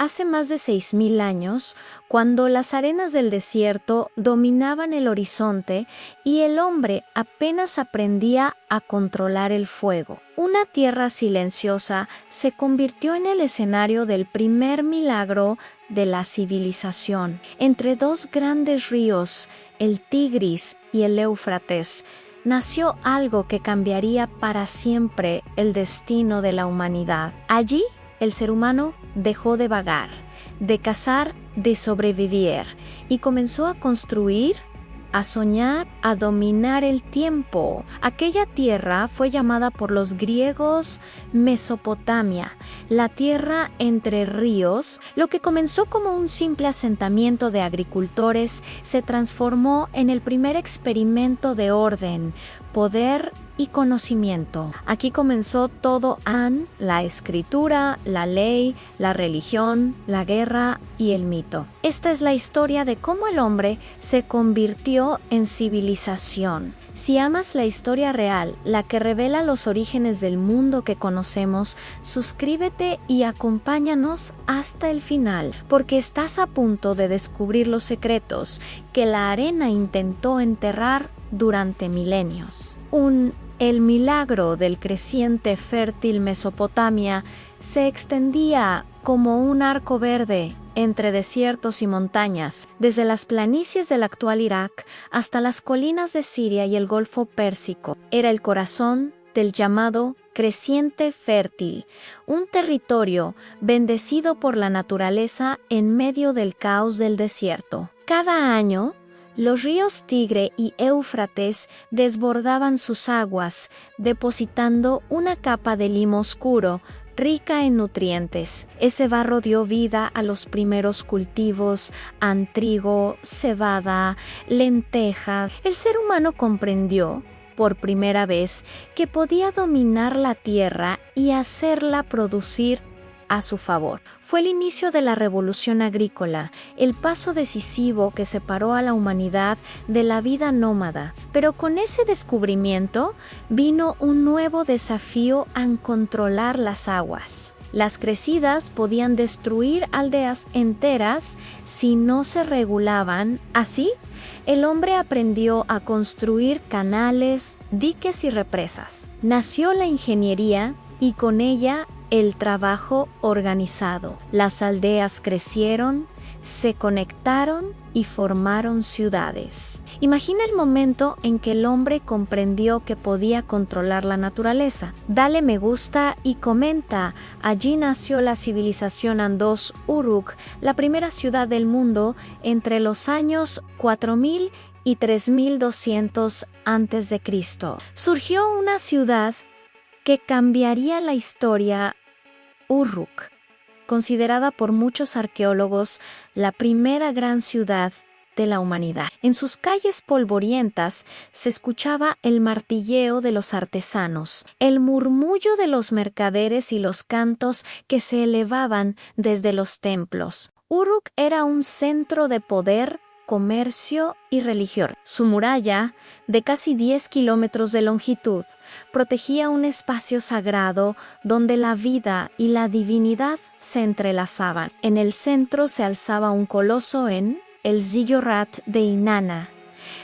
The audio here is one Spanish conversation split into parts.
Hace más de 6000 años, cuando las arenas del desierto dominaban el horizonte y el hombre apenas aprendía a controlar el fuego, una tierra silenciosa se convirtió en el escenario del primer milagro de la civilización. Entre dos grandes ríos, el Tigris y el Éufrates, nació algo que cambiaría para siempre el destino de la humanidad. Allí, el ser humano dejó de vagar, de cazar, de sobrevivir y comenzó a construir, a soñar, a dominar el tiempo. Aquella tierra fue llamada por los griegos Mesopotamia, la tierra entre ríos. Lo que comenzó como un simple asentamiento de agricultores se transformó en el primer experimento de orden, poder y conocimiento. Aquí comenzó todo la escritura, la ley, la religión, la guerra y el mito. Esta es la historia de cómo el hombre se convirtió en civilización. Si amas la historia real, la que revela los orígenes del mundo que conocemos, suscríbete y acompáñanos hasta el final, porque estás a punto de descubrir los secretos que la arena intentó enterrar durante milenios. El milagro del creciente fértil Mesopotamia se extendía como un arco verde entre desiertos y montañas, desde las planicies del actual Irak hasta las colinas de Siria y el Golfo Pérsico. Era el corazón del llamado creciente fértil, un territorio bendecido por la naturaleza en medio del caos del desierto. Cada año, los ríos Tigre y Éufrates desbordaban sus aguas, depositando una capa de limo oscuro, rica en nutrientes. Ese barro dio vida a los primeros cultivos, trigo, cebada, lentejas. El ser humano comprendió, por primera vez, que podía dominar la tierra y hacerla producir a su favor. Fue el inicio de la revolución agrícola, el paso decisivo que separó a la humanidad de la vida nómada. Pero con ese descubrimiento vino un nuevo desafío a controlar las aguas. Las crecidas podían destruir aldeas enteras si no se regulaban. Así, el hombre aprendió a construir canales, diques y represas. Nació la ingeniería y con ella el trabajo organizado. Las aldeas crecieron, se conectaron y formaron ciudades. Imagina el momento en que el hombre comprendió que podía controlar la naturaleza. Dale me gusta y comenta. Allí nació la civilización Andós Uruk, la primera ciudad del mundo entre los años 4000 y 3200 a.C. Surgió una ciudad que cambiaría la historia. Uruk, considerada por muchos arqueólogos la primera gran ciudad de la humanidad. En sus calles polvorientas se escuchaba el martilleo de los artesanos, el murmullo de los mercaderes y los cantos que se elevaban desde los templos. Uruk era un centro de poder, comercio y religión. Su muralla, de casi 10 kilómetros de longitud, protegía un espacio sagrado donde la vida y la divinidad se entrelazaban. En el centro se alzaba un coloso el Ziggurat de Inanna,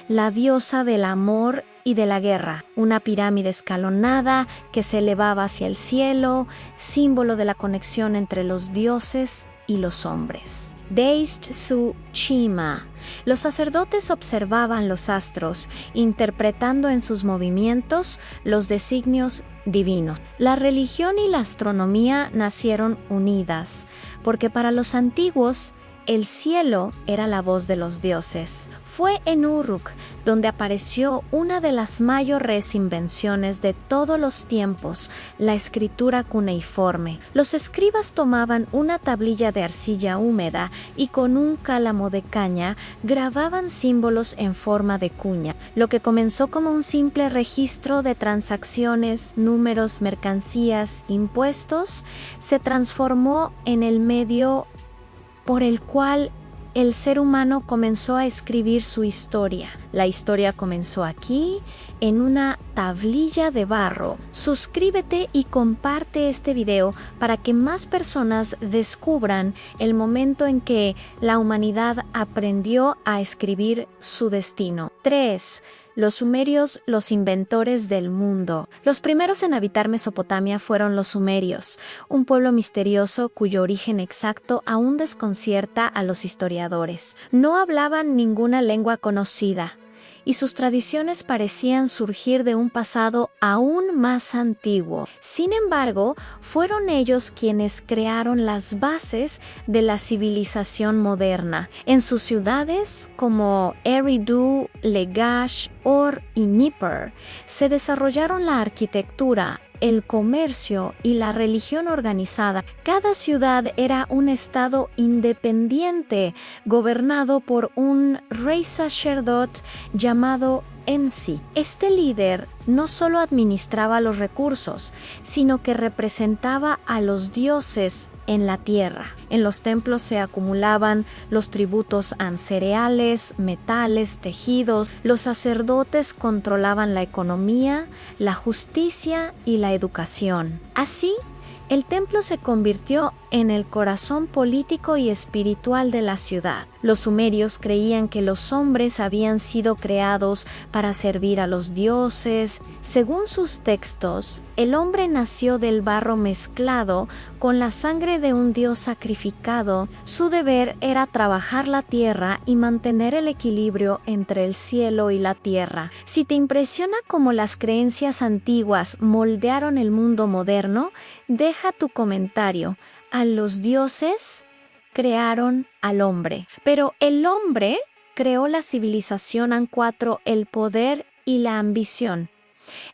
la diosa del amor y de la guerra, una pirámide escalonada que se elevaba hacia el cielo, símbolo de la conexión entre los dioses y los hombres. Deist Su Chima. Los sacerdotes observaban los astros, interpretando en sus movimientos los designios divinos. La religión y la astronomía nacieron unidas, porque para los antiguos el cielo era la voz de los dioses. Fue en Uruk donde apareció una de las mayores invenciones de todos los tiempos, la escritura cuneiforme. Los escribas tomaban una tablilla de arcilla húmeda y con un cálamo de caña grababan símbolos en forma de cuña. Lo que comenzó como un simple registro de transacciones, números, mercancías, impuestos, se transformó en el medio por el cual el ser humano comenzó a escribir su historia. La historia comenzó aquí, en una tablilla de barro. Suscríbete y comparte este video para que más personas descubran el momento en que la humanidad aprendió a escribir su destino. 3. Los sumerios, los inventores del mundo. Los primeros en habitar Mesopotamia fueron los sumerios, un pueblo misterioso cuyo origen exacto aún desconcierta a los historiadores. No hablaban ninguna lengua conocida, y sus tradiciones parecían surgir de un pasado aún más antiguo. Sin embargo, fueron ellos quienes crearon las bases de la civilización moderna. En sus ciudades, como Eridu, Lagash, Ur y Nippur, se desarrollaron la arquitectura, el comercio y la religión organizada. Cada ciudad era un estado independiente, gobernado por un rey sacerdote llamado Ensi. Este líder no solo administraba los recursos, sino que representaba a los dioses en la tierra. En los templos se acumulaban los tributos a cereales, metales, tejidos. Los sacerdotes controlaban la economía, la justicia y la educación. Así, el templo se convirtió en el corazón político y espiritual de la ciudad. Los sumerios creían que los hombres habían sido creados para servir a los dioses. Según sus textos, el hombre nació del barro mezclado con la sangre de un dios sacrificado. Su deber era trabajar la tierra y mantener el equilibrio entre el cielo y la tierra. Si te impresiona cómo las creencias antiguas moldearon el mundo moderno, deja tu comentario. A los dioses crearon al hombre, pero el hombre creó la civilización en cuatro: el poder y la ambición.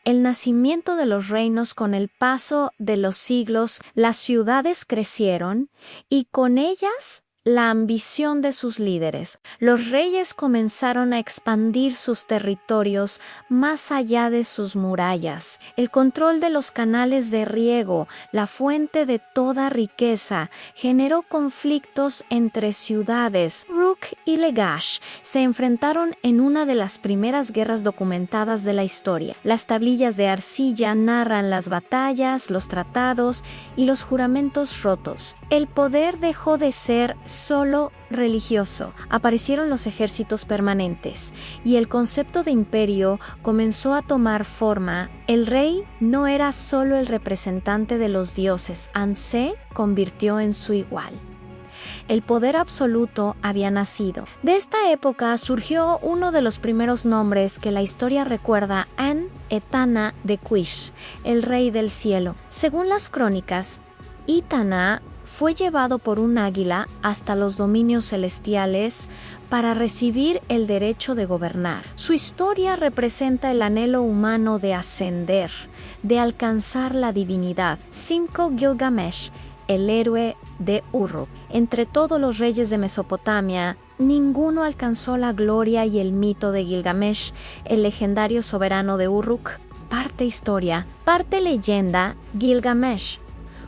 El nacimiento de los reinos. Con el paso de los siglos, las ciudades crecieron y con ellas la ambición de sus líderes. Los reyes comenzaron a expandir sus territorios más allá de sus murallas. El control de los canales de riego, la fuente de toda riqueza, generó conflictos entre ciudades. Uruk y Lagash se enfrentaron en una de las primeras guerras documentadas de la historia. Las tablillas de arcilla narran las batallas, los tratados y los juramentos rotos. El poder dejó de ser solo religioso. Aparecieron los ejércitos permanentes y el concepto de imperio comenzó a tomar forma. El rey no era solo el representante de los dioses, se convirtió en su igual. El poder absoluto había nacido. De esta época surgió uno de los primeros nombres que la historia recuerda: An-Etana de Quish, el rey del cielo. Según las crónicas, Itana fue llevado por un águila hasta los dominios celestiales para recibir el derecho de gobernar. Su historia representa el anhelo humano de ascender, de alcanzar la divinidad. 5. Gilgamesh, el héroe de Uruk. Entre todos los reyes de Mesopotamia, ninguno alcanzó la gloria y el mito de Gilgamesh, el legendario soberano de Uruk. Parte historia, parte leyenda. Gilgamesh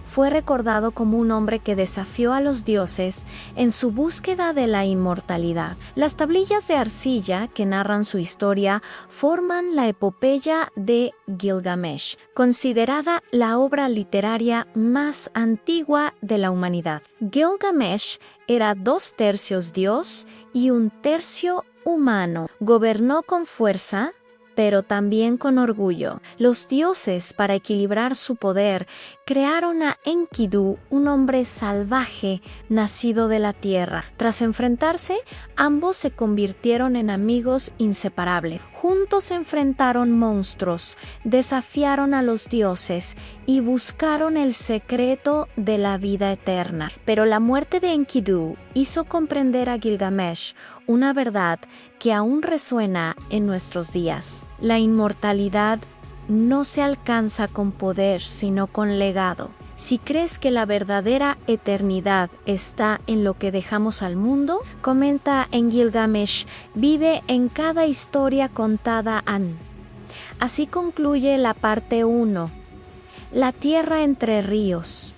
fue recordado como un hombre que desafió a los dioses en su búsqueda de la inmortalidad. Las tablillas de arcilla que narran su historia forman la epopeya de Gilgamesh, considerada la obra literaria más antigua de la humanidad. Gilgamesh era 2/3 dios y 1/3 humano. Gobernó con fuerza, pero también con orgullo. Los dioses, para equilibrar su poder, crearon a Enkidu, un hombre salvaje nacido de la tierra. Tras enfrentarse, ambos se convirtieron en amigos inseparables. Juntos enfrentaron monstruos, desafiaron a los dioses y buscaron el secreto de la vida eterna. Pero la muerte de Enkidu hizo comprender a Gilgamesh una verdad que aún resuena en nuestros días. La inmortalidad no se alcanza con poder, sino con legado. Si crees que la verdadera eternidad está en lo que dejamos al mundo, comenta en Gilgamesh vive en cada historia contada. Así concluye la parte 1. La tierra entre ríos.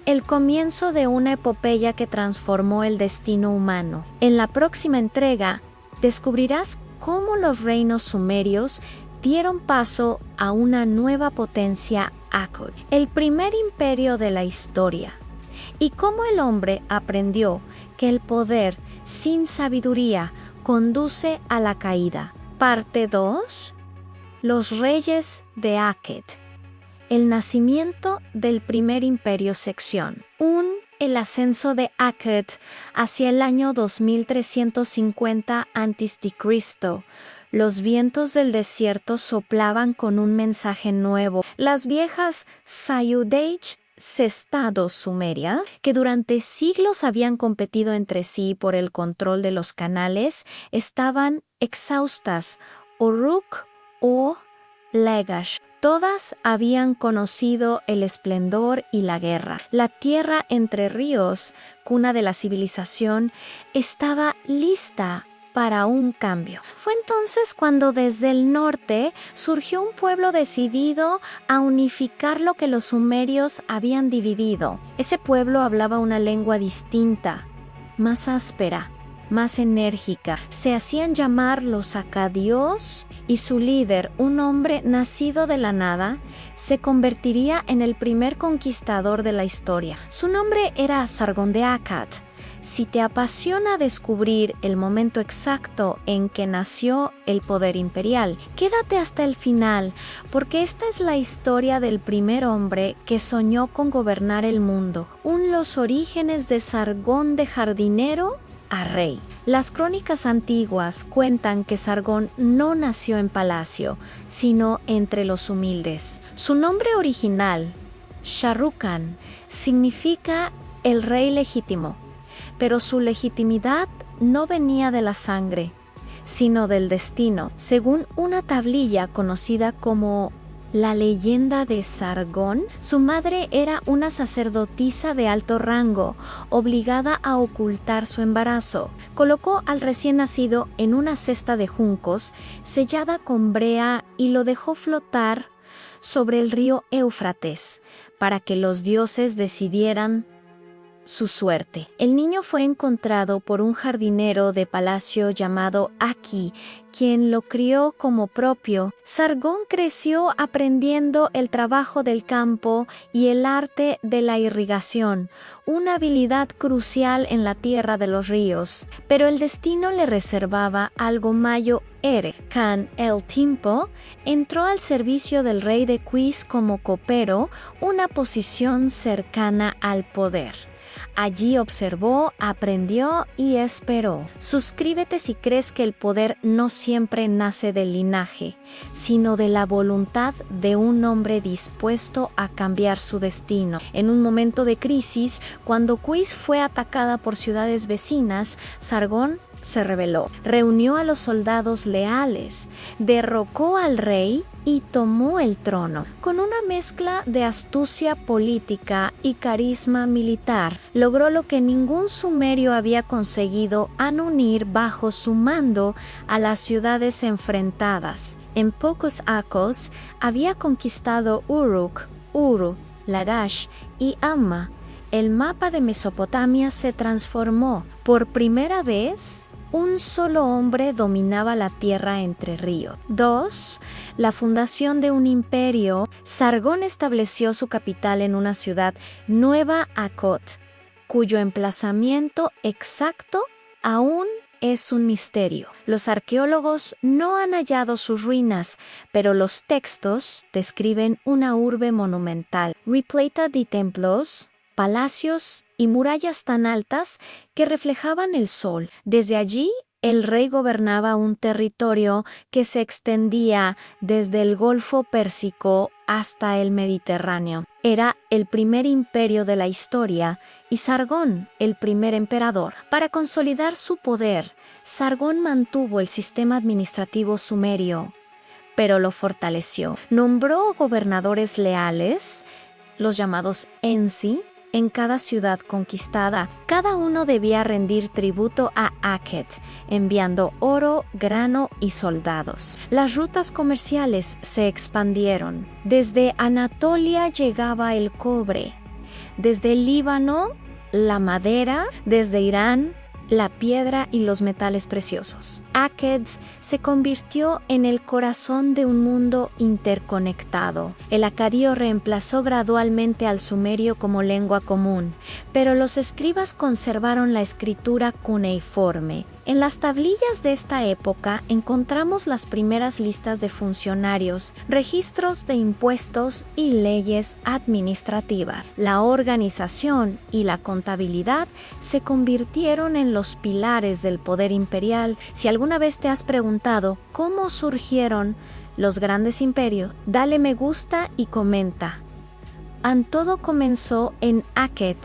el comienzo de una epopeya que transformó el destino humano. En la próxima entrega, descubrirás cómo los reinos sumerios dieron paso a una nueva potencia Akkad, el primer imperio de la historia, y cómo el hombre aprendió que el poder sin sabiduría conduce a la caída. Parte 2. Los reyes de Akkad. El nacimiento del primer imperio sección. El ascenso de Akkad hacia el año 2350 a.C. Los vientos del desierto soplaban con un mensaje nuevo. Las viejas Sayudage estados sumerias, que durante siglos habían competido entre sí por el control de los canales, estaban exhaustas. Uruk o Lagash. Todas habían conocido el esplendor y la guerra. La tierra entre ríos, cuna de la civilización, estaba lista para un cambio. Fue entonces cuando desde el norte surgió un pueblo decidido a unificar lo que los sumerios habían dividido. Ese pueblo hablaba una lengua distinta, más áspera, más enérgica. Se hacían llamar los acadios y su líder, un hombre nacido de la nada, se convertiría en el primer conquistador de la historia. Su nombre era Sargón de Akkad. Si te apasiona descubrir el momento exacto en que nació el poder imperial, quédate hasta el final, porque esta es la historia del primer hombre que soñó con gobernar el mundo. Los orígenes de Sargón de jardinero a rey. Las crónicas antiguas cuentan que Sargón no nació en palacio, sino entre los humildes. Su nombre original, Sharrukan, significa el rey legítimo, pero su legitimidad no venía de la sangre, sino del destino. Según una tablilla conocida como la leyenda de Sargón, su madre era una sacerdotisa de alto rango, obligada a ocultar su embarazo. Colocó al recién nacido en una cesta de juncos, sellada con brea, y lo dejó flotar sobre el río Éufrates, para que los dioses decidieran su suerte. El niño fue encontrado por un jardinero de palacio llamado Aki, quien lo crió como propio. Sargón creció aprendiendo el trabajo del campo y el arte de la irrigación, una habilidad crucial en la tierra de los ríos. Pero el destino le reservaba algo mayor. Khan el Timpo entró al servicio del rey de Kush como copero, una posición cercana al poder. Allí observó, aprendió y esperó. Suscríbete si crees que el poder no siempre nace del linaje, sino de la voluntad de un hombre dispuesto a cambiar su destino. En un momento de crisis, cuando Kush fue atacada por ciudades vecinas, Sargón se rebeló, reunió a los soldados leales, derrocó al rey y tomó el trono. Con una mezcla de astucia política y carisma militar, logró lo que ningún sumerio había conseguido al unir bajo su mando a las ciudades enfrentadas. En pocos años había conquistado Uruk, Uru, Lagash y Amma. El mapa de Mesopotamia se transformó. Por primera vez, un solo hombre dominaba la tierra entre ríos. 2. La fundación de un imperio. Sargón estableció su capital en una ciudad, Nueva Akkad, cuyo emplazamiento exacto aún es un misterio. Los arqueólogos no han hallado sus ruinas, pero los textos describen una urbe monumental, repleta de templos, palacios y murallas tan altas que reflejaban el sol. Desde allí, el rey gobernaba un territorio que se extendía desde el Golfo Pérsico hasta el Mediterráneo. Era el primer imperio de la historia y Sargón el primer emperador. Para consolidar su poder, Sargón mantuvo el sistema administrativo sumerio, pero lo fortaleció. Nombró gobernadores leales, los llamados Ensi, en cada ciudad conquistada. Cada uno debía rendir tributo a Akkad, enviando oro, grano y soldados. Las rutas comerciales se expandieron. Desde Anatolia llegaba el cobre, desde el Líbano, la madera, desde Irán, la piedra y los metales preciosos. Akkad se convirtió en el corazón de un mundo interconectado. El acadio reemplazó gradualmente al sumerio como lengua común, pero los escribas conservaron la escritura cuneiforme. En las tablillas de esta época encontramos las primeras listas de funcionarios, registros de impuestos y leyes administrativas. La organización y la contabilidad se convirtieron en los pilares del poder imperial. Si alguna vez te has preguntado cómo surgieron los grandes imperios, dale me gusta y comenta. Todo comenzó en Akkad.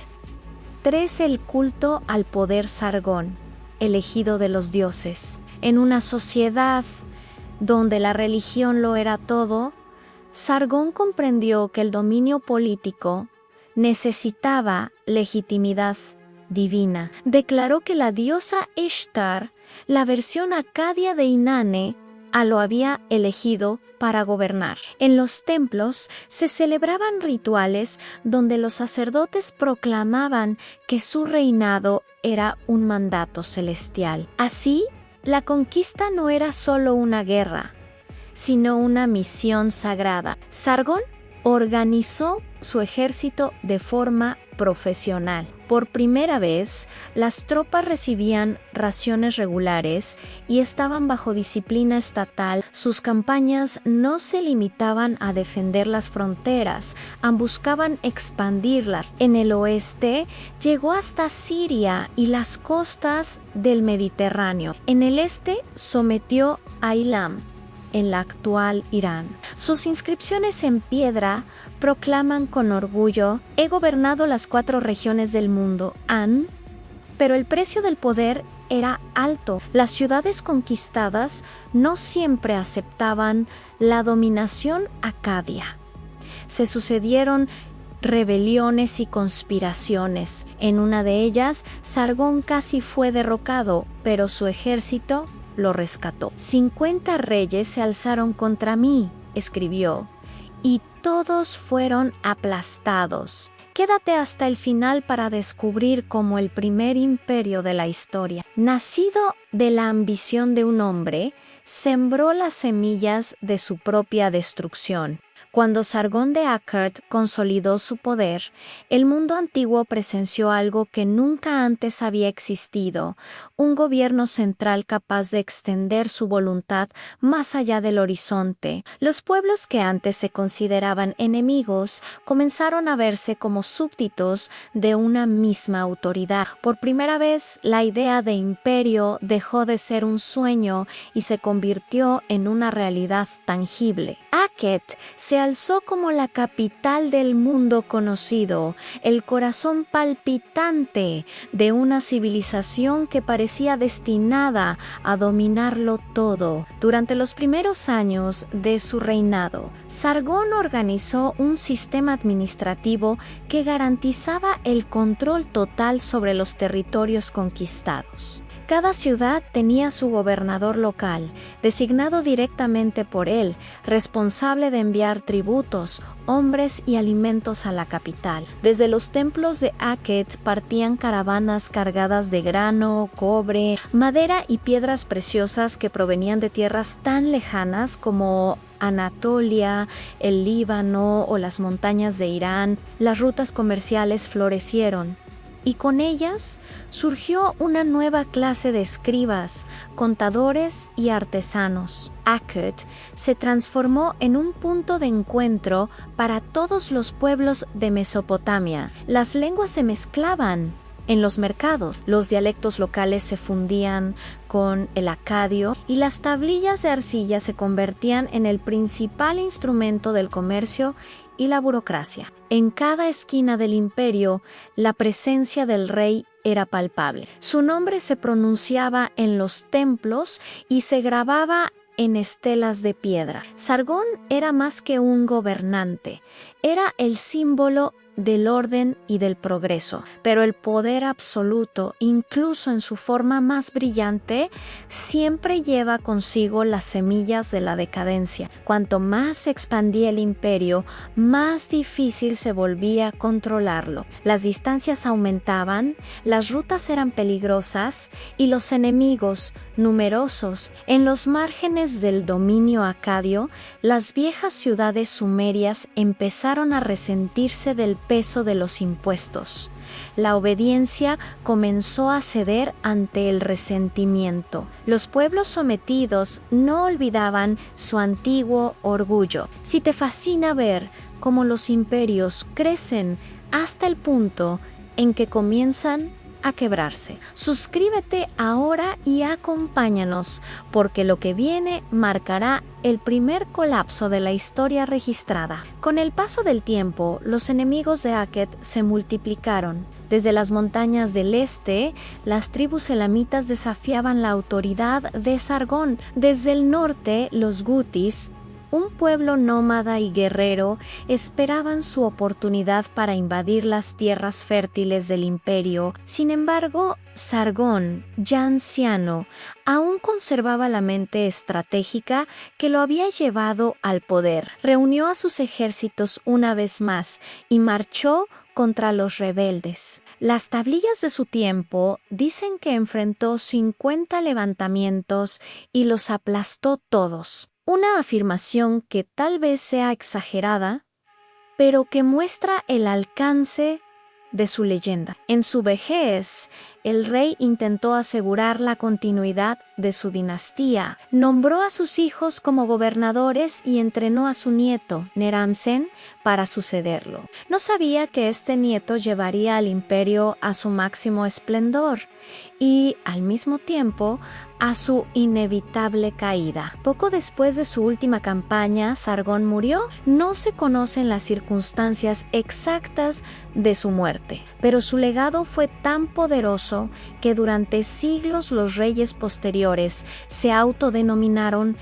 3. El culto al poder Sargón, elegido de los dioses. En una sociedad donde la religión lo era todo, Sargón comprendió que el dominio político necesitaba legitimidad divina. Declaró que la diosa Ishtar, la versión acadia de Inanne, lo había elegido para gobernar. En los templos se celebraban rituales donde los sacerdotes proclamaban que su reinado era un mandato celestial. Así, la conquista no era solo una guerra, sino una misión sagrada. Sargón organizó su ejército de forma profesional. Por primera vez, las tropas recibían raciones regulares y estaban bajo disciplina estatal. Sus campañas no se limitaban a defender las fronteras, buscaban expandirlas. En el oeste, llegó hasta Siria y las costas del Mediterráneo. En el este, sometió a Ilam, en la actual Irán. Sus inscripciones en piedra proclaman con orgullo: he gobernado las 4 regiones del mundo, pero el precio del poder era alto. Las ciudades conquistadas no siempre aceptaban la dominación acadia. Se sucedieron rebeliones y conspiraciones. En una de ellas, Sargón casi fue derrocado, pero su ejército lo rescató. 50 reyes se alzaron contra mí, escribió, y todos fueron aplastados. Quédate hasta el final para descubrir cómo el primer imperio de la historia, nacido de la ambición de un hombre, sembró las semillas de su propia destrucción. Cuando Sargón de Akkad consolidó su poder, el mundo antiguo presenció algo que nunca antes había existido: un gobierno central capaz de extender su voluntad más allá del horizonte. Los pueblos que antes se consideraban enemigos comenzaron a verse como súbditos de una misma autoridad. Por primera vez, la idea de imperio dejó de ser un sueño y se convirtió en una realidad tangible. Akkad se alzó como la capital del mundo conocido, el corazón palpitante de una civilización que parecía destinada a dominarlo todo. Durante los primeros años de su reinado, Sargón organizó un sistema administrativo que garantizaba el control total sobre los territorios conquistados. Cada ciudad tenía su gobernador local, designado directamente por él, responsable de enviar tributos, hombres y alimentos a la capital. Desde los templos de Akkad partían caravanas cargadas de grano, cobre, madera y piedras preciosas que provenían de tierras tan lejanas como Anatolia, el Líbano o las montañas de Irán. Las rutas comerciales florecieron, y con ellas surgió una nueva clase de escribas, contadores y artesanos. Akkad se transformó en un punto de encuentro para todos los pueblos de Mesopotamia. Las lenguas se mezclaban en los mercados, los dialectos locales se fundían con el acadio y las tablillas de arcilla se convertían en el principal instrumento del comercio y la burocracia. En cada esquina del imperio, la presencia del rey era palpable. Su nombre se pronunciaba en los templos y se grababa en estelas de piedra. Sargón era más que un gobernante, era el símbolo del orden y del progreso, pero el poder absoluto, incluso en su forma más brillante, siempre lleva consigo las semillas de la decadencia. Cuanto más se expandía el imperio, más difícil se volvía controlarlo. Las distancias aumentaban, las rutas eran peligrosas y los enemigos, numerosos. En los márgenes del dominio acadio, las viejas ciudades sumerias empezaron a resentirse del peso de los impuestos. La obediencia comenzó a ceder ante el resentimiento. Los pueblos sometidos no olvidaban su antiguo orgullo. Si te fascina ver cómo los imperios crecen hasta el punto en que comienzan a quebrarse, suscríbete ahora y acompáñanos, porque lo que viene marcará el primer colapso de la historia registrada. Con el paso del tiempo, los enemigos de Akhet se multiplicaron. Desde las montañas del este, las tribus elamitas desafiaban la autoridad de Sargón. Desde el norte, los gutis, un pueblo nómada y guerrero, esperaban su oportunidad para invadir las tierras fértiles del imperio. Sin embargo, Sargón, ya anciano, aún conservaba la mente estratégica que lo había llevado al poder. Reunió a sus ejércitos una vez más y marchó contra los rebeldes. Las tablillas de su tiempo dicen que enfrentó 50 levantamientos y los aplastó todos. Una afirmación que tal vez sea exagerada, pero que muestra el alcance de su leyenda. En su vejez, el rey intentó asegurar la continuidad de su dinastía. Nombró a sus hijos como gobernadores y entrenó a su nieto, Neram-Sen, para sucederlo. No sabía que este nieto llevaría al imperio a su máximo esplendor y, al mismo tiempo, a su inevitable caída. Poco después de su última campaña, Sargón murió. No se conocen las circunstancias exactas de su muerte, pero su legado fue tan poderoso que durante siglos los reyes posteriores se autodenominaron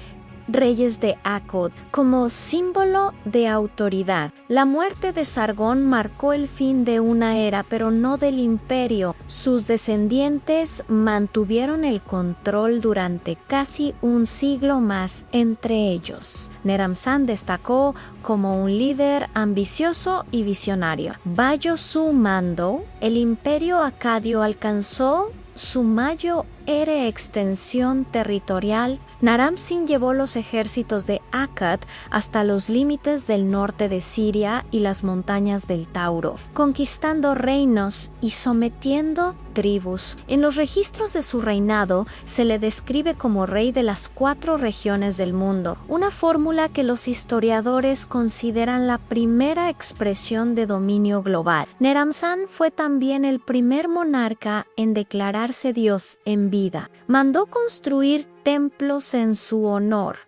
reyes de Akkad, como símbolo de autoridad. La muerte de Sargón marcó el fin de una era, pero no del imperio. Sus descendientes mantuvieron el control durante casi un siglo más. Entre ellos, Neram-San destacó como un líder ambicioso y visionario. Bajo su mando, el imperio acadio alcanzó su mayor extensión territorial. Naram-Sin llevó los ejércitos de Akkad hasta los límites del norte de Siria y las montañas del Tauro, conquistando reinos y sometiendo tribus. En los registros de su reinado se le describe como rey de las 4 regiones del mundo, una fórmula que los historiadores consideran la primera expresión de dominio global. Neram-San fue también el primer monarca en declararse Dios en vida. Mandó construir templos en su honor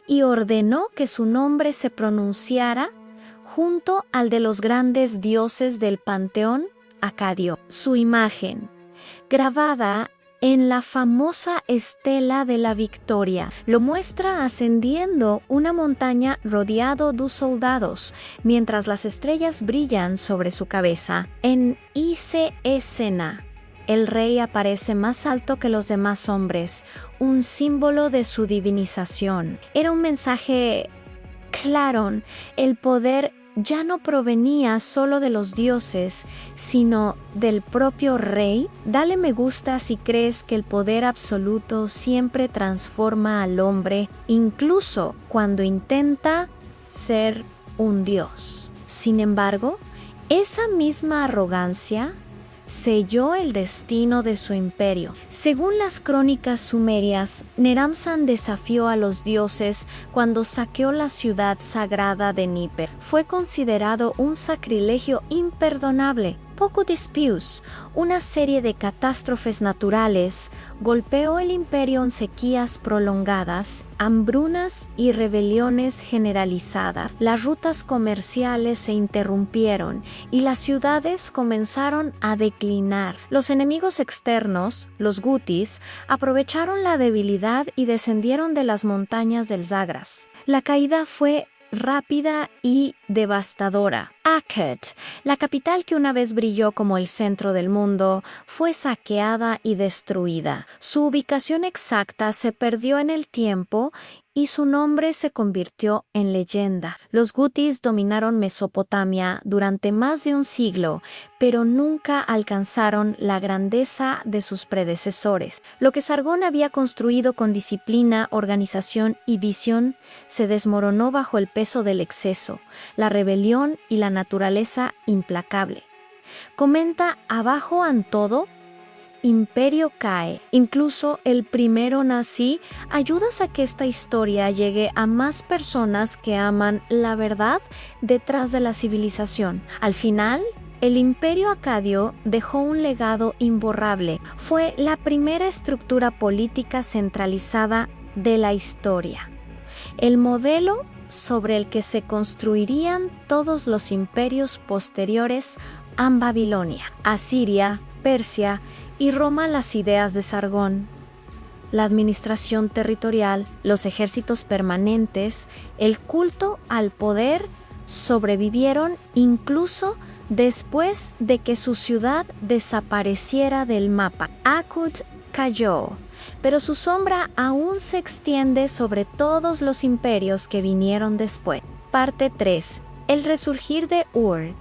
y ordenó que su nombre se pronunciara junto al de los grandes dioses del panteón acadio. Su imagen, grabada en la famosa Estela de la Victoria, lo muestra ascendiendo una montaña rodeado de soldados, mientras las estrellas brillan sobre su cabeza. En esa escena, el rey aparece más alto que los demás hombres, un símbolo de su divinización. Era un mensaje claro: el poder ya no provenía solo de los dioses, sino del propio rey. Dale me gusta si crees que el poder absoluto siempre transforma al hombre, incluso cuando intenta ser un dios. Sin embargo, esa misma arrogancia selló el destino de su imperio. Según las crónicas sumerias, Neram-San desafió a los dioses cuando saqueó la ciudad sagrada de Níper. Fue considerado un sacrilegio imperdonable. Poco después, una serie de catástrofes naturales golpeó el imperio en sequías prolongadas, hambrunas y rebeliones generalizadas. Las rutas comerciales se interrumpieron y las ciudades comenzaron a declinar. Los enemigos externos, los gutis, aprovecharon la debilidad y descendieron de las montañas del Zagras. La caída fue rápida y devastadora. Akkad, la capital que una vez brilló como el centro del mundo, fue saqueada y destruida. Su ubicación exacta se perdió en el tiempo y su nombre se convirtió en leyenda. Los gutis dominaron Mesopotamia durante más de un siglo, pero nunca alcanzaron la grandeza de sus predecesores. Lo que Sargón había construido con disciplina, organización y visión se desmoronó bajo el peso del exceso, la rebelión y la naturaleza implacable. Comenta abajo en todo, imperio cae. Incluso el primero nací. ¿Ayudas a que esta historia llegue a más personas que aman la verdad detrás de la civilización? Al final, el imperio acadio dejó un legado imborrable. Fue la primera estructura política centralizada de la historia. El modelo sobre el que se construirían todos los imperios posteriores a Babilonia, Asiria, Persia y Roma. Las ideas de Sargón, la administración territorial, los ejércitos permanentes, el culto al poder sobrevivieron incluso después de que su ciudad desapareciera del mapa. Akkad cayó, pero su sombra aún se extiende sobre todos los imperios que vinieron después. Parte 3. El resurgir de Ur.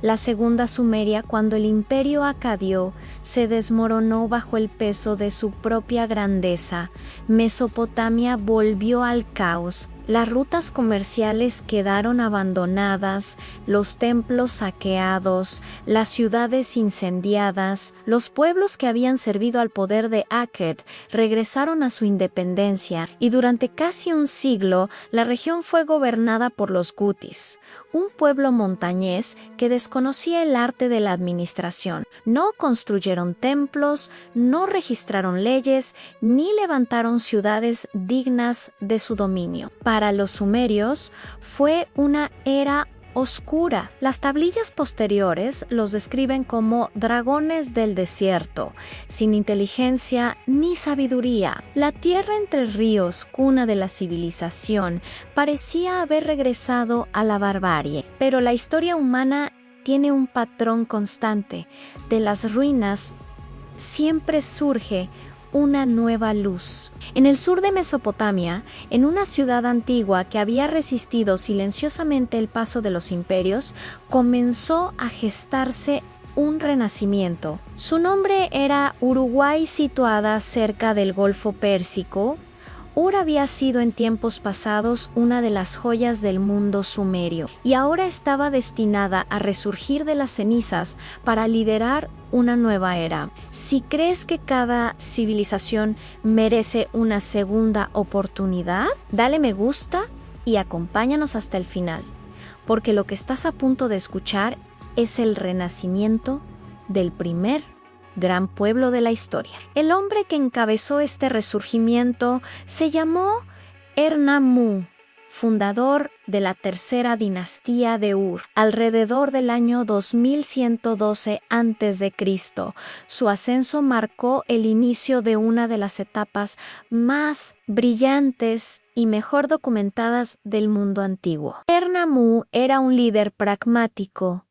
La segunda Sumeria, cuando el imperio acadio se desmoronó bajo el peso de su propia grandeza. Mesopotamia volvió al caos. Las rutas comerciales quedaron abandonadas, los templos saqueados, las ciudades incendiadas. Los pueblos que habían servido al poder de Akkad regresaron a su independencia y durante casi un siglo la región fue gobernada por los gutis, un pueblo montañés que desconocía el arte de la administración. No construyeron templos, no registraron leyes, ni levantaron ciudades dignas de su dominio. Para los sumerios fue una era oscura. Las tablillas posteriores los describen como dragones del desierto, sin inteligencia ni sabiduría. La tierra entre ríos, cuna de la civilización, parecía haber regresado a la barbarie. Pero la historia humana tiene un patrón constante. De las ruinas siempre surge una nueva luz. En el sur de Mesopotamia, en una ciudad antigua que había resistido silenciosamente el paso de los imperios, comenzó a gestarse un renacimiento. Su nombre era Uruguay, situada cerca del Golfo Pérsico. Ur había sido en tiempos pasados una de las joyas del mundo sumerio y ahora estaba destinada a resurgir de las cenizas para liderar una nueva era. Si crees que cada civilización merece una segunda oportunidad, dale me gusta y acompáñanos hasta el final, porque lo que estás a punto de escuchar es el renacimiento del primer gran pueblo de la historia. El hombre que encabezó este resurgimiento se llamó Ernamú, fundador de la tercera dinastía de Ur, alrededor del año 2112 a.C. Su ascenso marcó el inicio de una de las etapas más brillantes y mejor documentadas del mundo antiguo. Ernamú era un líder pragmático,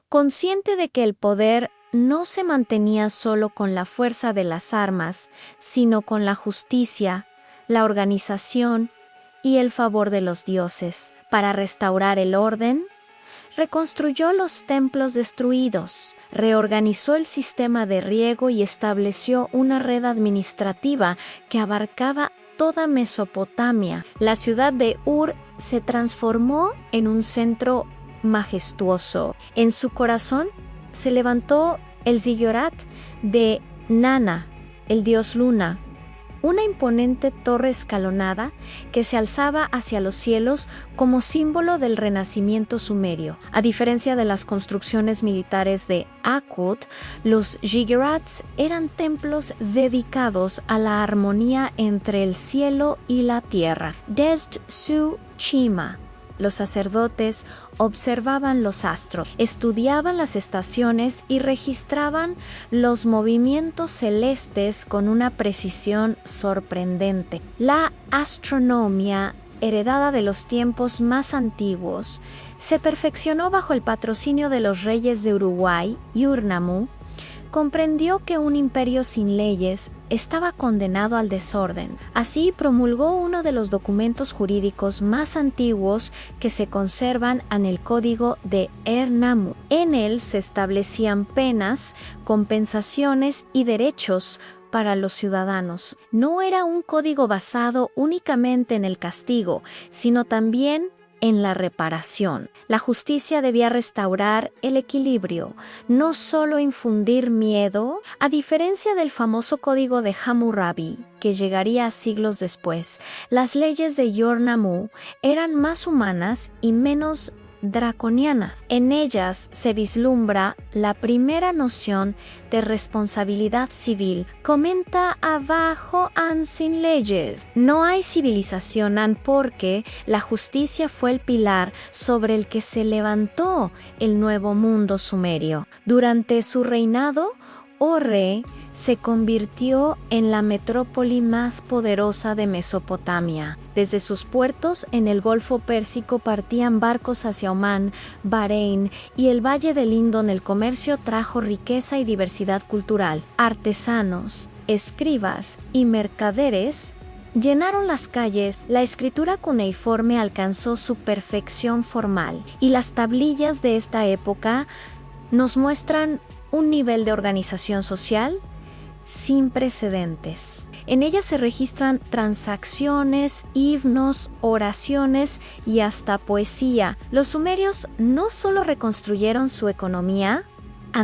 consciente de que el poder no se mantenía solo con la fuerza de las armas, sino con la justicia, la organización y el favor de los dioses. Para restaurar el orden, reconstruyó los templos destruidos, reorganizó el sistema de riego y estableció una red administrativa que abarcaba toda Mesopotamia. La ciudad de Ur se transformó en un centro majestuoso. En su corazón se levantó el zigurat de Nana, el dios Luna, una imponente torre escalonada que se alzaba hacia los cielos como símbolo del renacimiento sumerio. A diferencia de las construcciones militares de Akkad, los zigurats eran templos dedicados a la armonía entre el cielo y la tierra. Desde su cima, los sacerdotes observaban los astros, estudiaban las estaciones y registraban los movimientos celestes con una precisión sorprendente. La astronomía heredada de los tiempos más antiguos, se perfeccionó bajo el patrocinio de los reyes de Uruguay, Urnamú, comprendió que un imperio sin leyes estaba condenado al desorden. Así promulgó uno de los documentos jurídicos más antiguos que se conservan en el Código de Urnamú. En él se establecían penas, compensaciones y derechos para los ciudadanos. No era un código basado únicamente en el castigo, sino también en la reparación. La justicia debía restaurar el equilibrio, no solo infundir miedo, a diferencia del famoso código de Hammurabi, que llegaría siglos después. Las leyes de Urnamú eran más humanas y menos draconiana. En ellas se vislumbra la primera noción de responsabilidad civil. Comenta abajo sin leyes. No hay civilización porque la justicia fue el pilar sobre el que se levantó el nuevo mundo sumerio. Durante su reinado, Orre se convirtió en la metrópoli más poderosa de Mesopotamia. Desde sus puertos en el Golfo Pérsico partían barcos hacia Omán, Bahrein y el Valle del Indo. El comercio trajo riqueza y diversidad cultural. Artesanos, escribas y mercaderes llenaron las calles. La escritura cuneiforme alcanzó su perfección formal y las tablillas de esta época nos muestran un nivel de organización social sin precedentes. En ella se registran transacciones, himnos, oraciones y hasta poesía. Los sumerios no solo reconstruyeron su economía,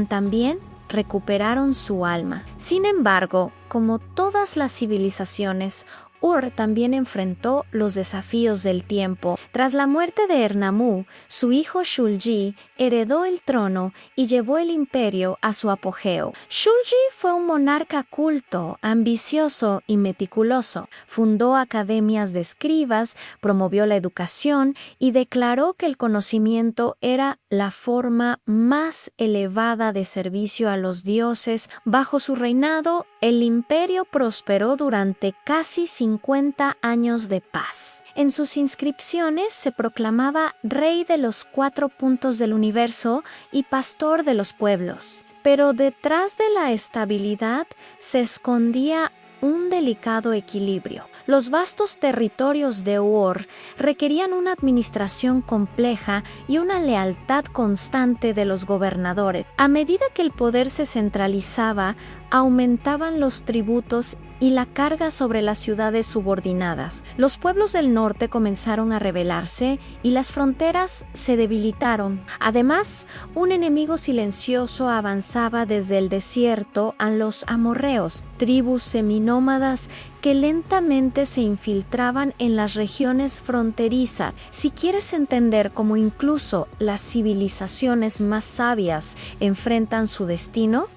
también recuperaron su alma. Sin embargo, como todas las civilizaciones, Ur también enfrentó los desafíos del tiempo. Tras la muerte de Urnamú, su hijo Shulgi heredó el trono y llevó el imperio a su apogeo. Shulgi fue un monarca culto, ambicioso y meticuloso. Fundó academias de escribas, promovió la educación y declaró que el conocimiento era la forma más elevada de servicio a los dioses. Bajo su reinado, el imperio prosperó durante casi 50 años de paz. En sus inscripciones se proclamaba rey de los 4 puntos del universo y pastor de los pueblos. Pero detrás de la estabilidad se escondía un delicado equilibrio. Los vastos territorios de Ur requerían una administración compleja y una lealtad constante de los gobernadores. A medida que el poder se centralizaba, aumentaban los tributos y la carga sobre las ciudades subordinadas. Los pueblos del norte comenzaron a rebelarse y las fronteras se debilitaron. Además, un enemigo silencioso avanzaba desde el desierto a los amorreos, tribus seminómadas que lentamente se infiltraban en las regiones fronterizas. Si quieres entender cómo incluso las civilizaciones más sabias enfrentan su destino,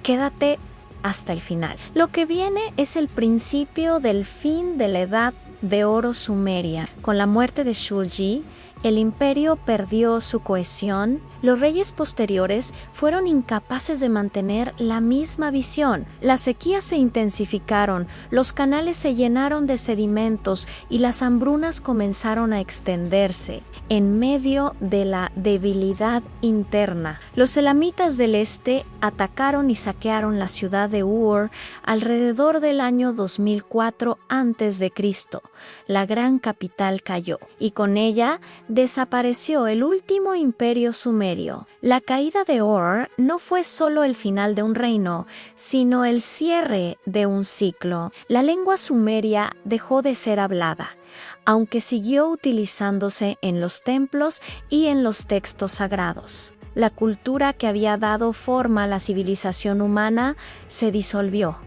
quédate hasta el final. Lo que viene es el principio del fin de la Edad de Oro sumeria. Con la muerte de Shulgi, el imperio perdió su cohesión. Los reyes posteriores fueron incapaces de mantener la misma visión. Las sequías se intensificaron, los canales se llenaron de sedimentos y las hambrunas comenzaron a extenderse. En medio de la debilidad interna, los elamitas del este atacaron y saquearon la ciudad de Ur alrededor del año 2004 a.C. La gran capital cayó y con ella desapareció el último imperio sumerio. La caída de Ur no fue solo el final de un reino, sino el cierre de un ciclo. La lengua sumeria dejó de ser hablada, aunque siguió utilizándose en los templos y en los textos sagrados. La cultura que había dado forma a la civilización humana se disolvió,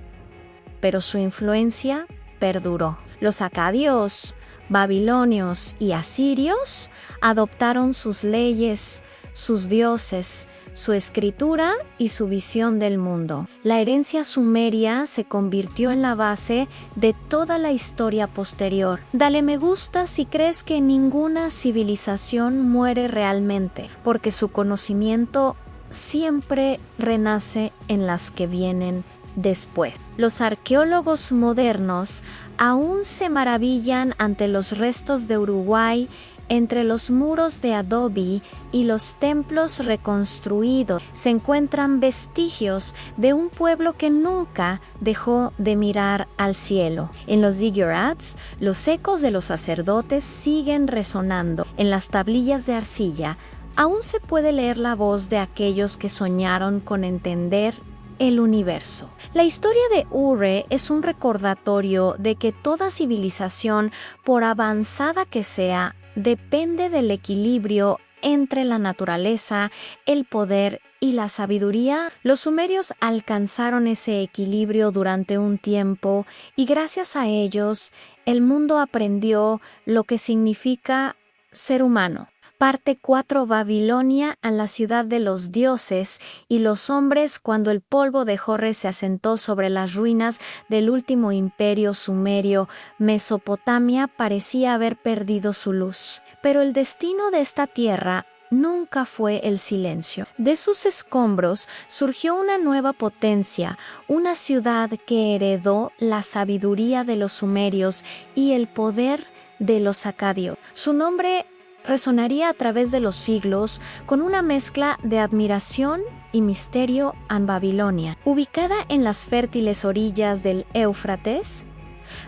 pero su influencia perduró. Los acadios, babilonios y asirios adoptaron sus leyes, sus dioses, su escritura y su visión del mundo. La herencia sumeria se convirtió en la base de toda la historia posterior. Dale me gusta si crees que ninguna civilización muere realmente, porque su conocimiento siempre renace en las que vienen después. Los arqueólogos modernos aún se maravillan ante los restos de Uruguay entre los muros de adobe y los templos reconstruidos. Se encuentran vestigios de un pueblo que nunca dejó de mirar al cielo. En los ziggurats, los ecos de los sacerdotes siguen resonando. En las tablillas de arcilla, aún se puede leer la voz de aquellos que soñaron con entender el universo. La historia de Ure es un recordatorio de que toda civilización, por avanzada que sea, depende del equilibrio entre la naturaleza, el poder y la sabiduría. Los sumerios alcanzaron ese equilibrio durante un tiempo y gracias a ellos el mundo aprendió lo que significa ser humano. Parte 4. Babilonia, a la ciudad de los dioses y los hombres. Cuando el polvo de Jorre se asentó sobre las ruinas del último imperio sumerio, Mesopotamia parecía haber perdido su luz. Pero el destino de esta tierra nunca fue el silencio. De sus escombros surgió una nueva potencia, una ciudad que heredó la sabiduría de los sumerios y el poder de los acadios. Su nombre resonaría a través de los siglos con una mezcla de admiración y misterio en Babilonia. Ubicada en las fértiles orillas del Éufrates,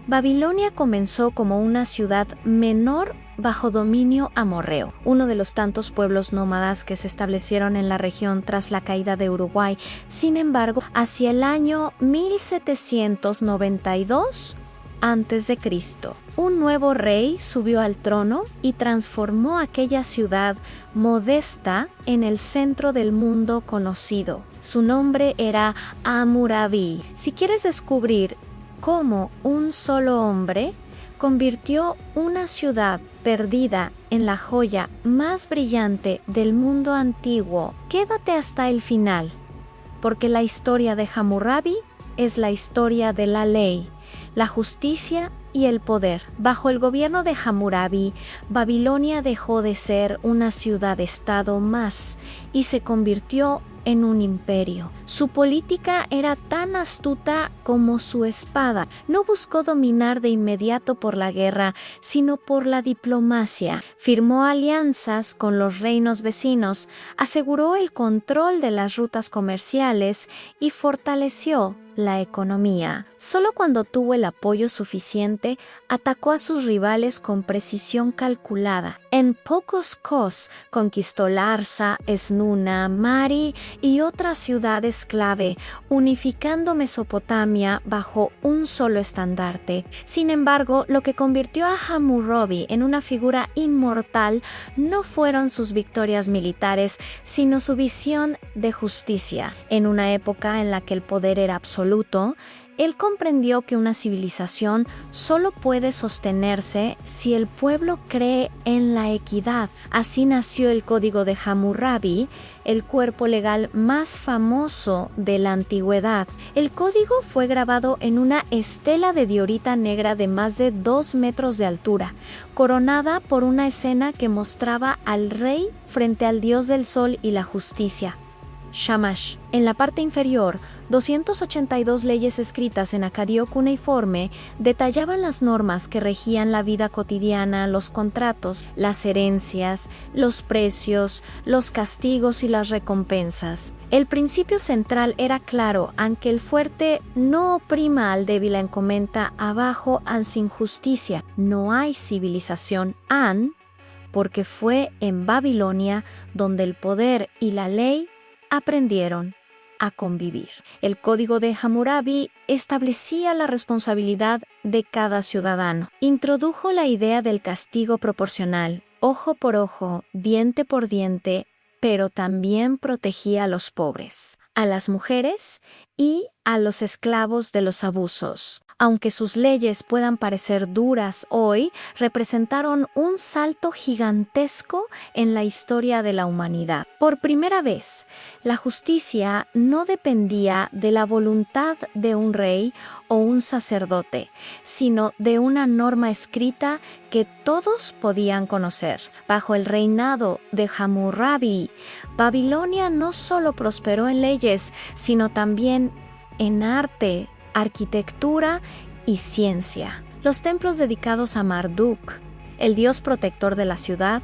Babilonia comenzó como una ciudad menor bajo dominio amorreo, uno de los tantos pueblos nómadas que se establecieron en la región tras la caída de Uruguay. Sin embargo, hacia el año 1792 a.C., un nuevo rey subió al trono y transformó aquella ciudad modesta en el centro del mundo conocido. Su nombre era Hammurabi. Si quieres descubrir cómo un solo hombre convirtió una ciudad perdida en la joya más brillante del mundo antiguo, quédate hasta el final, porque la historia de Hammurabi es la historia de la ley, la justicia y el poder. Bajo el gobierno de Hammurabi, Babilonia dejó de ser una ciudad-estado más y se convirtió en un imperio. Su política era tan astuta como su espada. No buscó dominar de inmediato por la guerra, sino por la diplomacia. Firmó alianzas con los reinos vecinos, aseguró el control de las rutas comerciales y fortaleció la economía. Solo cuando tuvo el apoyo suficiente, atacó a sus rivales con precisión calculada. En pocos cos conquistó Larsa, Esnuna, Mari y otras ciudades clave, unificando Mesopotamia bajo un solo estandarte. Sin embargo, lo que convirtió a Hammurabi en una figura inmortal no fueron sus victorias militares, sino su visión de justicia. En una época en la que el poder era absoluto, él comprendió que una civilización solo puede sostenerse si el pueblo cree en la equidad. Así nació el Código de Hammurabi, el cuerpo legal más famoso de la antigüedad. El código fue grabado en una estela de diorita negra de más de 2 metros de altura, coronada por una escena que mostraba al rey frente al dios del sol y la justicia, Shamash. En la parte inferior, 282 leyes escritas en acadio cuneiforme detallaban las normas que regían la vida cotidiana, los contratos, las herencias, los precios, los castigos y las recompensas. El principio central era claro: aunque el fuerte no oprima al débil en comenta, abajo han sin justicia. No hay civilización porque fue en Babilonia donde el poder y la ley aprendieron a convivir. El Código de Hammurabi establecía la responsabilidad de cada ciudadano. Introdujo la idea del castigo proporcional, ojo por ojo, diente por diente, pero también protegía a los pobres, a las mujeres y a los esclavos de los abusos. Aunque sus leyes puedan parecer duras hoy, representaron un salto gigantesco en la historia de la humanidad. Por primera vez, la justicia no dependía de la voluntad de un rey o un sacerdote, sino de una norma escrita que todos podían conocer. Bajo el reinado de Hammurabi, Babilonia no solo prosperó en leyes, sino también en arte, arquitectura y ciencia. Los templos dedicados a Marduk, el dios protector de la ciudad,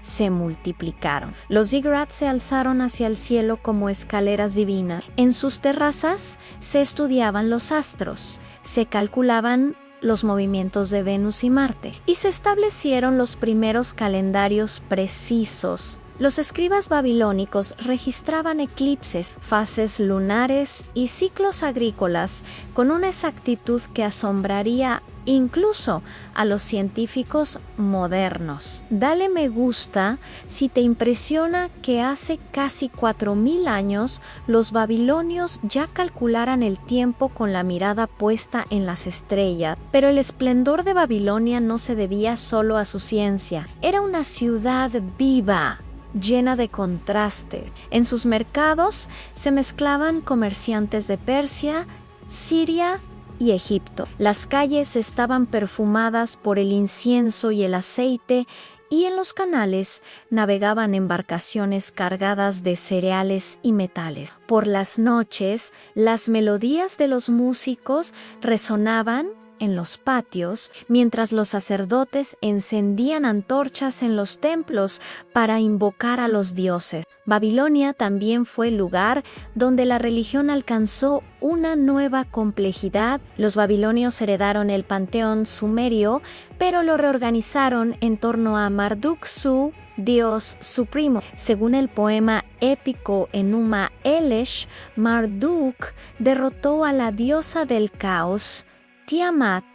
se multiplicaron. Los ziggurats se alzaron hacia el cielo como escaleras divinas. En sus terrazas se estudiaban los astros, se calculaban los movimientos de Venus y Marte, y se establecieron los primeros calendarios precisos. Los escribas babilónicos registraban eclipses, fases lunares y ciclos agrícolas con una exactitud que asombraría incluso a los científicos modernos. Dale me gusta si te impresiona que hace casi 4000 años los babilonios ya calcularan el tiempo con la mirada puesta en las estrellas, pero el esplendor de Babilonia no se debía solo a su ciencia. Era una ciudad viva, llena de contraste. En sus mercados se mezclaban comerciantes de Persia, Siria y Egipto. Las calles estaban perfumadas por el incienso y el aceite, y en los canales navegaban embarcaciones cargadas de cereales y metales. Por las noches, las melodías de los músicos resonaban en los patios, mientras los sacerdotes encendían antorchas en los templos para invocar a los dioses. Babilonia también fue el lugar donde la religión alcanzó una nueva complejidad. Los babilonios heredaron el panteón sumerio, pero lo reorganizaron en torno a Marduk, su dios supremo. Según el poema épico Enuma Elish, Marduk derrotó a la diosa del caos, Tiamat,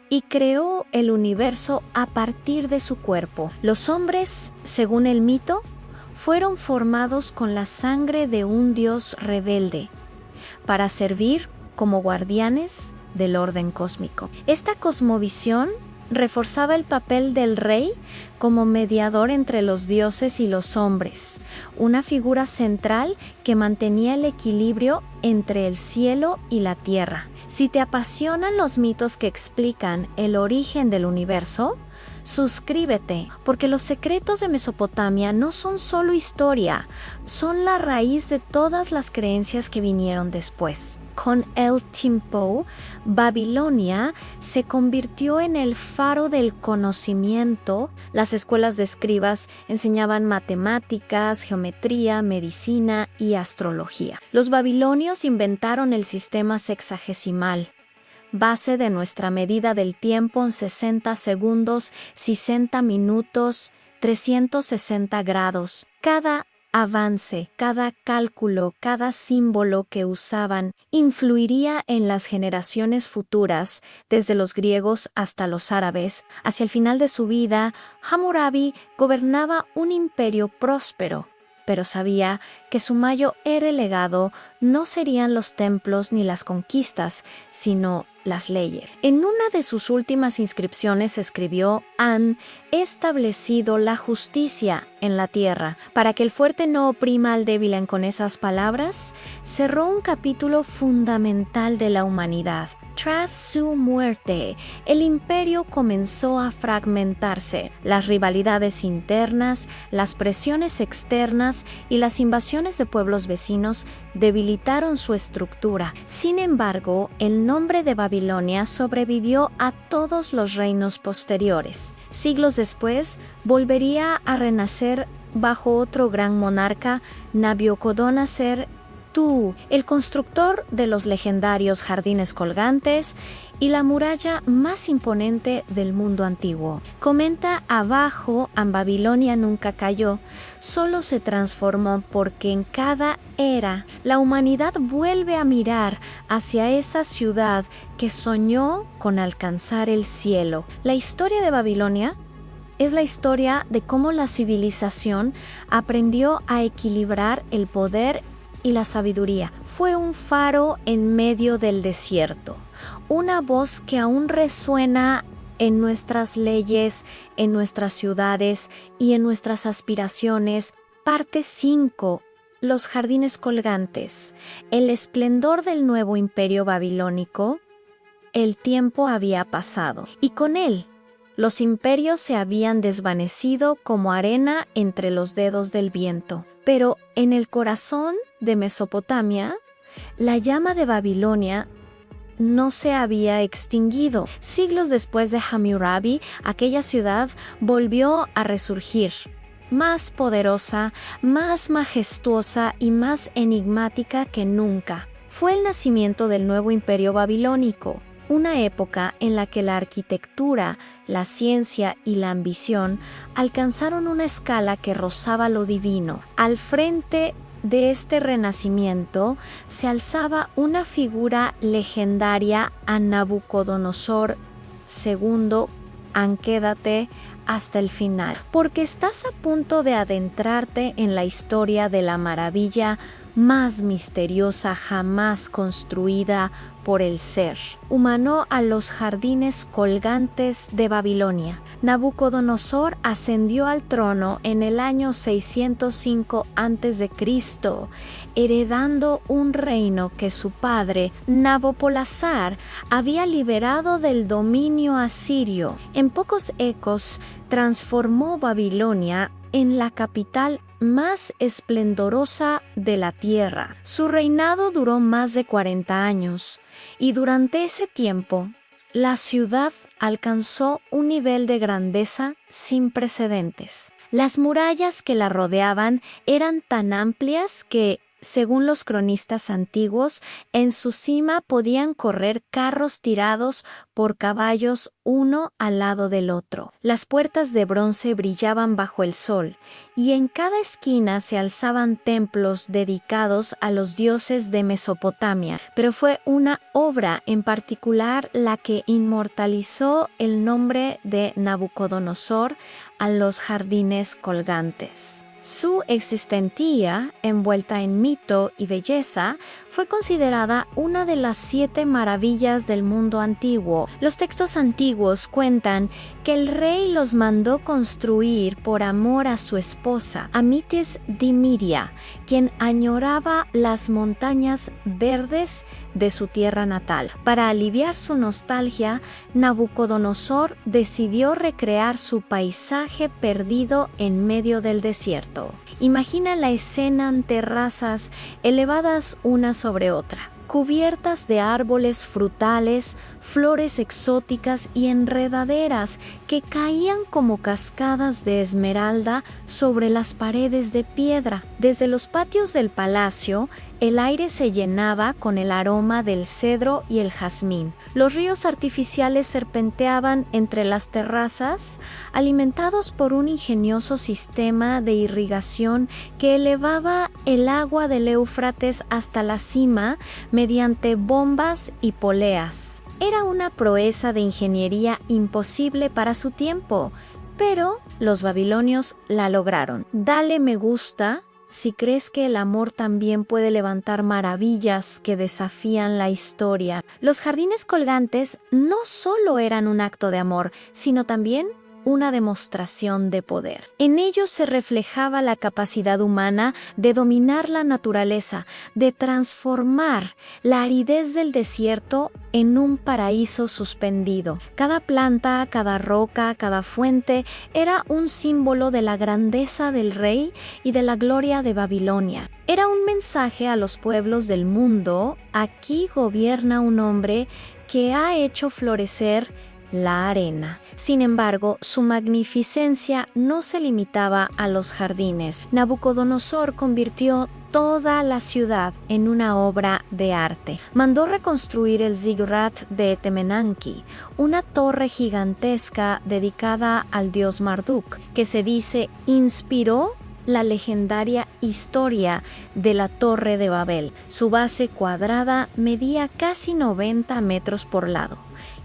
y creó el universo a partir de su cuerpo. Los hombres, según el mito, fueron formados con la sangre de un dios rebelde para servir como guardianes del orden cósmico. Esta cosmovisión reforzaba el papel del rey como mediador entre los dioses y los hombres, una figura central que mantenía el equilibrio entre el cielo y la tierra. Si te apasionan los mitos que explican el origen del universo, suscríbete, porque los secretos de Mesopotamia no son solo historia, son la raíz de todas las creencias que vinieron después. Con el tiempo, Babilonia se convirtió en el faro del conocimiento. Las escuelas de escribas enseñaban matemáticas, geometría, medicina y astrología. Los babilonios inventaron el sistema sexagesimal, base de nuestra medida del tiempo en 60 segundos, 60 minutos, 360 grados. Cada avance, cada cálculo, cada símbolo que usaban influiría en las generaciones futuras, desde los griegos hasta los árabes. Hacia el final de su vida, Hammurabi gobernaba un imperio próspero, pero sabía que su mayor legado no serían los templos ni las conquistas, sino las leyes. En una de sus últimas inscripciones escribió: han establecido la justicia en la tierra. Para que el fuerte no oprima al débil. Con esas palabras, cerró un capítulo fundamental de la humanidad. Tras su muerte, el imperio comenzó a fragmentarse. Las rivalidades internas, las presiones externas y las invasiones de pueblos vecinos debilitaron su estructura. Sin embargo, el nombre de Babilonia sobrevivió a todos los reinos posteriores. Siglos después, volvería a renacer bajo otro gran monarca, Nabucodonosor II, el constructor de los legendarios jardines colgantes y la muralla más imponente del mundo antiguo. Comenta abajo: Babilonia nunca cayó, solo se transformó, porque en cada era la humanidad vuelve a mirar hacia esa ciudad que soñó con alcanzar el cielo. La historia de Babilonia es la historia de cómo la civilización aprendió a equilibrar el poder y la sabiduría. Fue un faro en medio del desierto, una voz que aún resuena en nuestras leyes, en nuestras ciudades y en nuestras aspiraciones. Parte 5. Los jardines colgantes. El esplendor del nuevo imperio babilónico. El tiempo había pasado, y con él los imperios se habían desvanecido como arena entre los dedos del viento. Pero en el corazón de Mesopotamia, La llama de Babilonia no se había extinguido. Siglos después de Hammurabi, aquella ciudad volvió a resurgir, más poderosa, más majestuosa y más enigmática que nunca. Fue el nacimiento del nuevo imperio babilónico, una época en la que la arquitectura, la ciencia y la ambición alcanzaron una escala que rozaba lo divino. Al frente de este renacimiento se alzaba una figura legendaria, a Nabucodonosor II. Quédate hasta el final, porque estás a punto de adentrarte en la historia de la maravilla más misteriosa jamás construida por el ser humano, a los jardines colgantes de Babilonia. Nabucodonosor ascendió al trono en el año 605 a.C., heredando un reino que su padre, Nabopolassar, había liberado del dominio asirio. En pocos ecos, transformó Babilonia en la capital más esplendorosa de la tierra. Su reinado duró más de 40 años, y durante ese tiempo, la ciudad alcanzó un nivel de grandeza sin precedentes. Las murallas que la rodeaban eran tan amplias que, según los cronistas antiguos, en su cima podían correr carros tirados por caballos uno al lado del otro. Las puertas de bronce brillaban bajo el sol, y en cada esquina se alzaban templos dedicados a los dioses de Mesopotamia. Pero fue una obra en particular la que inmortalizó el nombre de Nabucodonosor a los jardines colgantes. Su existencia, envuelta en mito y belleza, fue considerada una de las 7 maravillas del mundo antiguo. Los textos antiguos cuentan que el rey los mandó construir por amor a su esposa, Amitis Dimiria, quien añoraba las montañas verdes de su tierra natal. Para aliviar su nostalgia, Nabucodonosor decidió recrear su paisaje perdido en medio del desierto. Imagina la escena en terrazas elevadas una sobre otra, cubiertas de árboles frutales, flores exóticas y enredaderas que caían como cascadas de esmeralda sobre las paredes de piedra. Desde los patios del palacio, el aire se llenaba con el aroma del cedro y el jazmín. Los ríos artificiales serpenteaban entre las terrazas, alimentados por un ingenioso sistema de irrigación que elevaba el agua del Éufrates hasta la cima mediante bombas y poleas. Era una proeza de ingeniería imposible para su tiempo, pero los babilonios la lograron. Dale me gusta si crees que el amor también puede levantar maravillas que desafían la historia. Los jardines colgantes no solo eran un acto de amor, sino también una demostración de poder. En ellos se reflejaba la capacidad humana de dominar la naturaleza, de transformar la aridez del desierto en un paraíso suspendido. Cada planta, cada roca, cada fuente era un símbolo de la grandeza del rey y de la gloria de Babilonia. Era un mensaje a los pueblos del mundo: aquí gobierna un hombre que ha hecho florecer la arena. Sin embargo, su magnificencia no se limitaba a los jardines. Nabucodonosor convirtió toda la ciudad en una obra de arte. Mandó reconstruir el Ziggurat de Temenanki, una torre gigantesca dedicada al dios Marduk, que se dice inspiró la legendaria historia de la Torre de Babel. Su base cuadrada medía casi 90 metros por lado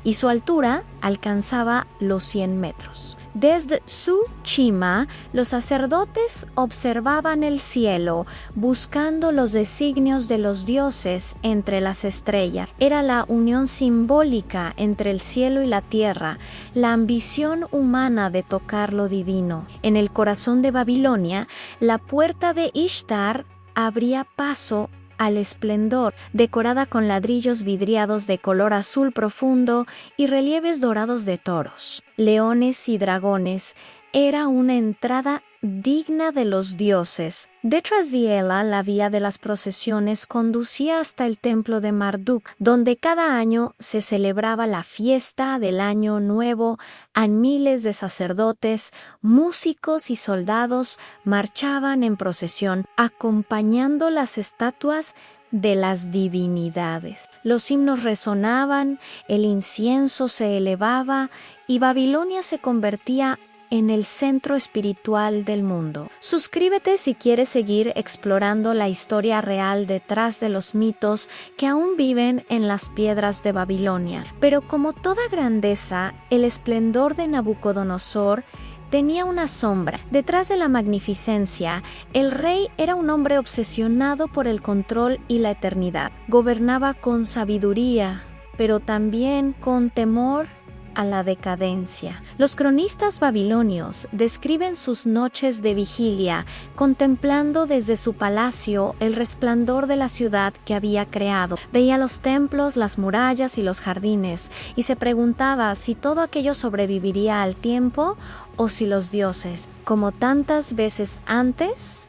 y su altura alcanzaba los 100 metros. Desde su cima, los sacerdotes observaban el cielo, buscando los designios de los dioses entre las estrellas. Era la unión simbólica entre el cielo y la tierra, la ambición humana de tocar lo divino. En el corazón de Babilonia, la puerta de Ishtar abría paso al esplendor, decorada con ladrillos vidriados de color azul profundo y relieves dorados de toros, leones y dragones. Era una entrada digna de los dioses. Detrás de ella, la vía de las procesiones conducía hasta el templo de Marduk, donde cada año se celebraba la fiesta del Año Nuevo. A miles de sacerdotes, músicos y soldados marchaban en procesión, acompañando las estatuas de las divinidades. Los himnos resonaban, el incienso se elevaba y Babilonia se convertía en el centro espiritual del mundo. Suscríbete si quieres seguir explorando la historia real detrás de los mitos que aún viven en las piedras de Babilonia. Pero como toda grandeza, el esplendor de Nabucodonosor tenía una sombra. Detrás de la magnificencia, el rey era un hombre obsesionado por el control y la eternidad. Gobernaba con sabiduría, pero también con temor a la decadencia. Los cronistas babilonios describen sus noches de vigilia, contemplando desde su palacio el resplandor de la ciudad que había creado. Veía los templos, las murallas y los jardines, y se preguntaba si todo aquello sobreviviría al tiempo o si los dioses, como tantas veces antes,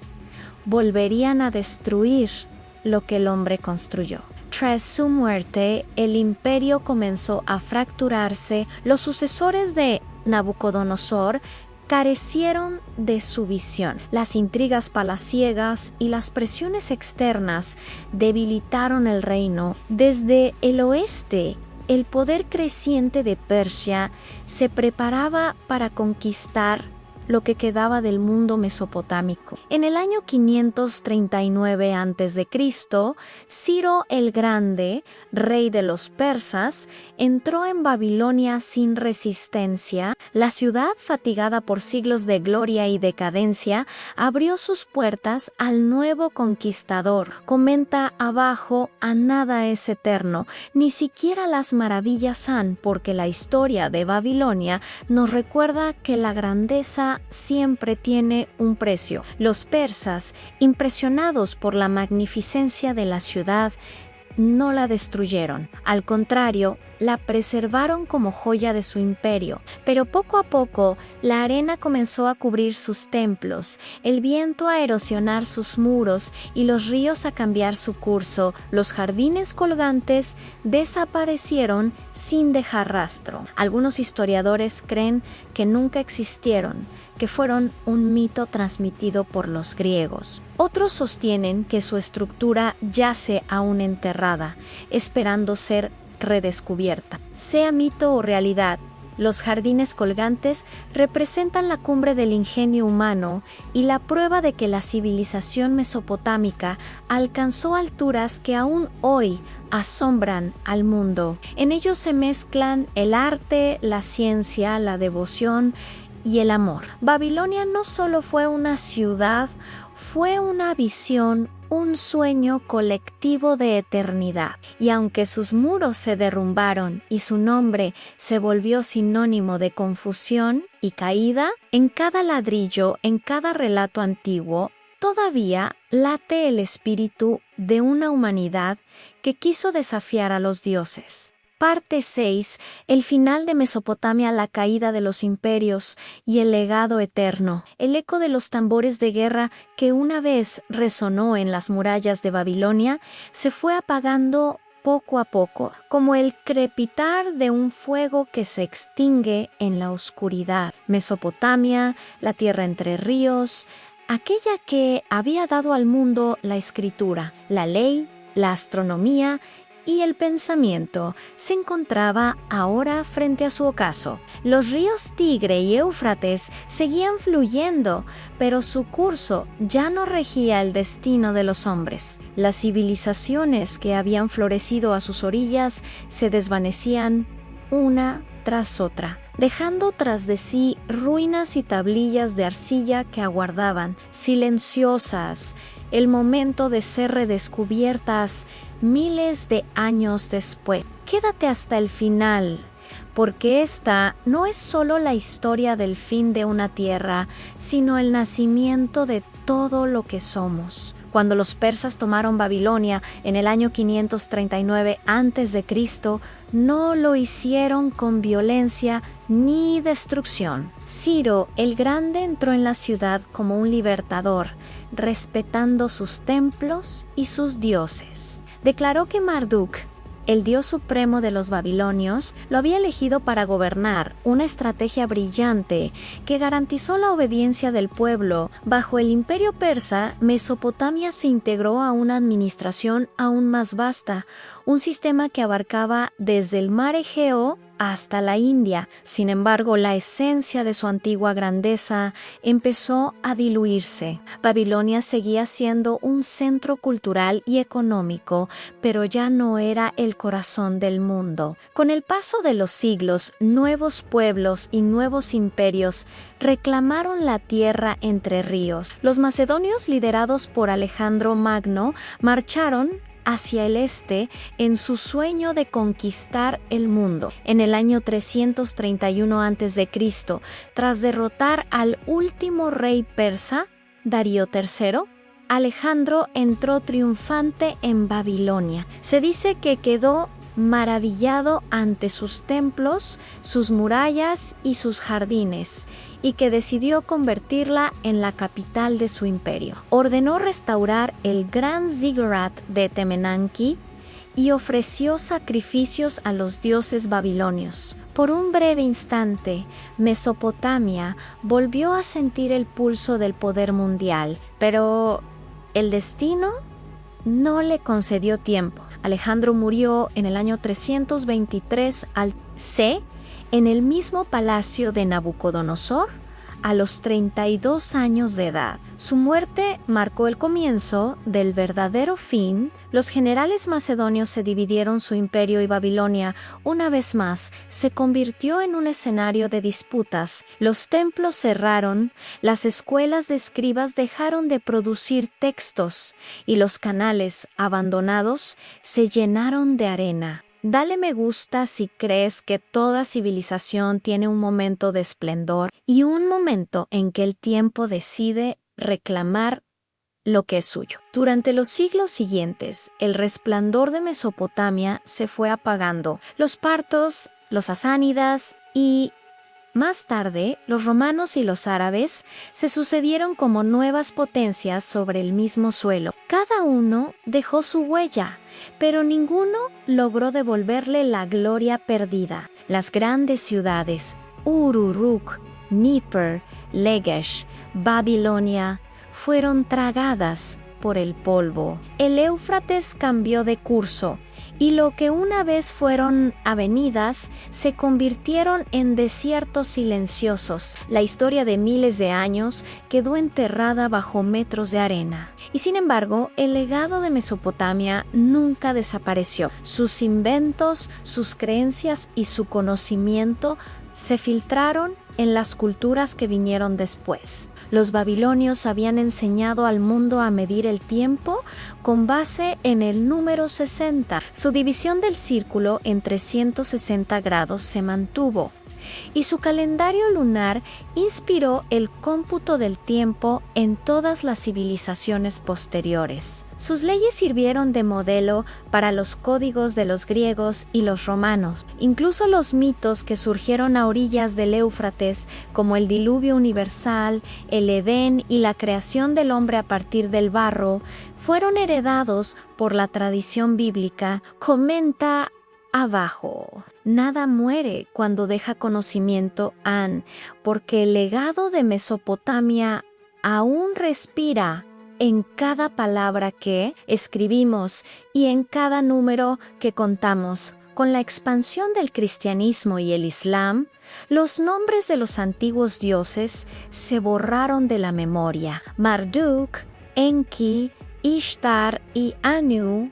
volverían a destruir lo que el hombre construyó. Tras su muerte, el imperio comenzó a fracturarse. Los sucesores de Nabucodonosor carecieron de su visión. Las intrigas palaciegas y las presiones externas debilitaron el reino. Desde el oeste, el poder creciente de Persia se preparaba para conquistar lo que quedaba del mundo mesopotámico. En el año 539 a.C., Ciro el Grande, rey de los persas, entró en Babilonia sin resistencia. La ciudad, fatigada por siglos de gloria y decadencia, abrió sus puertas al nuevo conquistador. Comenta abajo: a nada es eterno, ni siquiera las maravillas han, porque la historia de Babilonia nos recuerda que la grandeza siempre tiene un precio. Los persas, impresionados por la magnificencia de la ciudad, no la destruyeron. Al contrario, la preservaron como joya de su imperio. Pero poco a poco, la arena comenzó a cubrir sus templos, el viento a erosionar sus muros y los ríos a cambiar su curso. Los jardines colgantes desaparecieron sin dejar rastro. Algunos historiadores creen que nunca existieron, que fueron un mito transmitido por los griegos. Otros sostienen que su estructura yace aún enterrada, esperando ser redescubierta. Sea mito o realidad, los jardines colgantes representan la cumbre del ingenio humano y la prueba de que la civilización mesopotámica alcanzó alturas que aún hoy asombran al mundo. En ellos se mezclan el arte, la ciencia, la devoción y el amor. Babilonia no solo fue una ciudad, fue una visión, un sueño colectivo de eternidad. Y aunque sus muros se derrumbaron y su nombre se volvió sinónimo de confusión y caída, en cada ladrillo, en cada relato antiguo, todavía late el espíritu de una humanidad que quiso desafiar a los dioses. Parte 6. El final de Mesopotamia, la caída de los imperios y el legado eterno. El eco de los tambores de guerra que una vez resonó en las murallas de Babilonia se fue apagando poco a poco, como el crepitar de un fuego que se extingue en la oscuridad. Mesopotamia, la tierra entre ríos, aquella que había dado al mundo la escritura, la ley, la astronomía y el pensamiento, se encontraba ahora frente a su ocaso. Los ríos Tigre y Éufrates seguían fluyendo, pero su curso ya no regía el destino de los hombres. Las civilizaciones que habían florecido a sus orillas se desvanecían una tras otra, dejando tras de sí ruinas y tablillas de arcilla que aguardaban, silenciosas, el momento de ser redescubiertas miles de años después. Quédate hasta el final, porque esta no es solo la historia del fin de una tierra, sino el nacimiento de todo lo que somos. Cuando los persas tomaron Babilonia en el año 539 a.C., no lo hicieron con violencia ni destrucción. Ciro el Grande entró en la ciudad como un libertador, respetando sus templos y sus dioses. Declaró que Marduk, el dios supremo de los babilonios, lo había elegido para gobernar, una estrategia brillante que garantizó la obediencia del pueblo. Bajo el imperio persa, Mesopotamia se integró a una administración aún más vasta, un sistema que abarcaba desde el mar Egeo hasta la India. Sin embargo, la esencia de su antigua grandeza empezó a diluirse. Babilonia seguía siendo un centro cultural y económico, pero ya no era el corazón del mundo. Con el paso de los siglos, nuevos pueblos y nuevos imperios reclamaron la tierra entre ríos. Los macedonios, liderados por Alejandro Magno, marcharon hacia el este en su sueño de conquistar el mundo. En el año 331 a.C., tras derrotar al último rey persa, Darío III, Alejandro entró triunfante en Babilonia. Se dice que quedó maravillado ante sus templos, sus murallas y sus jardines, y que decidió convertirla en la capital de su imperio. Ordenó restaurar el gran zigurat de Temenanki y ofreció sacrificios a los dioses babilonios. Por un breve instante, Mesopotamia volvió a sentir el pulso del poder mundial, pero el destino no le concedió tiempo. Alejandro murió en el año 323 C en el mismo palacio de Nabucodonosor a los 32 años de edad. Su muerte marcó el comienzo del verdadero fin. Los generales macedonios se dividieron su imperio y Babilonia, una vez más, se convirtió en un escenario de disputas. Los templos cerraron, las escuelas de escribas dejaron de producir textos y los canales abandonados se llenaron de arena. Dale me gusta si crees que toda civilización tiene un momento de esplendor y un momento en que el tiempo decide reclamar lo que es suyo. Durante los siglos siguientes, el resplandor de Mesopotamia se fue apagando. Los partos, los sasánidas y más tarde, los romanos y los árabes se sucedieron como nuevas potencias sobre el mismo suelo. Cada uno dejó su huella, pero ninguno logró devolverle la gloria perdida. Las grandes ciudades, Ururuk, Nippur, Lagash, Babilonia, fueron tragadas por el polvo. El Éufrates cambió de curso, y lo que una vez fueron avenidas se convirtieron en desiertos silenciosos. La historia de miles de años quedó enterrada bajo metros de arena. Y sin embargo, el legado de Mesopotamia nunca desapareció. Sus inventos, sus creencias y su conocimiento se filtraron en las culturas que vinieron después. Los babilonios habían enseñado al mundo a medir el tiempo con base en el número 60. Su división del círculo en 360 grados se mantuvo, y su calendario lunar inspiró el cómputo del tiempo en todas las civilizaciones posteriores. Sus leyes sirvieron de modelo para los códigos de los griegos y los romanos. Incluso los mitos que surgieron a orillas del Éufrates, como el diluvio universal, el Edén y la creación del hombre a partir del barro, fueron heredados por la tradición bíblica. Comenta abajo. Nada muere cuando deja conocimiento, porque el legado de Mesopotamia aún respira en cada palabra que escribimos y en cada número que contamos. Con la expansión del cristianismo y el islam, los nombres de los antiguos dioses se borraron de la memoria. Marduk, Enki, Ishtar y Anu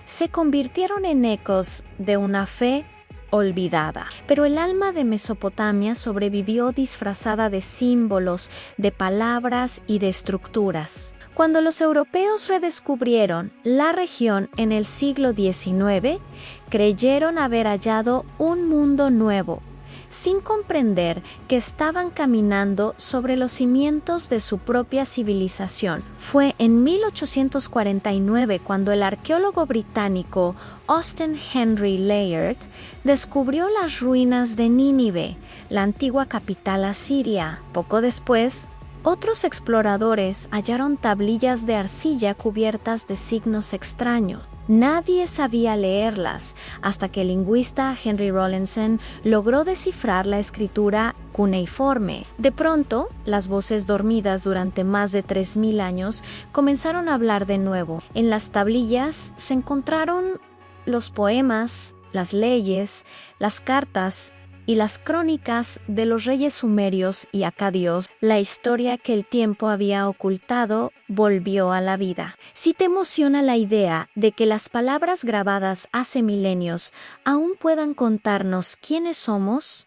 se convirtieron en ecos de una fe olvidada. Pero el alma de Mesopotamia sobrevivió disfrazada de símbolos, de palabras y de estructuras. Cuando los europeos redescubrieron la región en el siglo XIX, creyeron haber hallado un mundo nuevo, sin comprender que estaban caminando sobre los cimientos de su propia civilización. Fue en 1849 cuando el arqueólogo británico Austen Henry Layard descubrió las ruinas de Nínive, la antigua capital asiria. Poco después, otros exploradores hallaron tablillas de arcilla cubiertas de signos extraños. Nadie sabía leerlas hasta que el lingüista Henry Rawlinson logró descifrar la escritura cuneiforme. De pronto, las voces dormidas durante más de 3000 años comenzaron a hablar de nuevo. En las tablillas se encontraron los poemas, las leyes, las cartas y las crónicas de los reyes sumerios y acadios. La historia que el tiempo había ocultado volvió a la vida. Si te emociona la idea de que las palabras grabadas hace milenios aún puedan contarnos quiénes somos,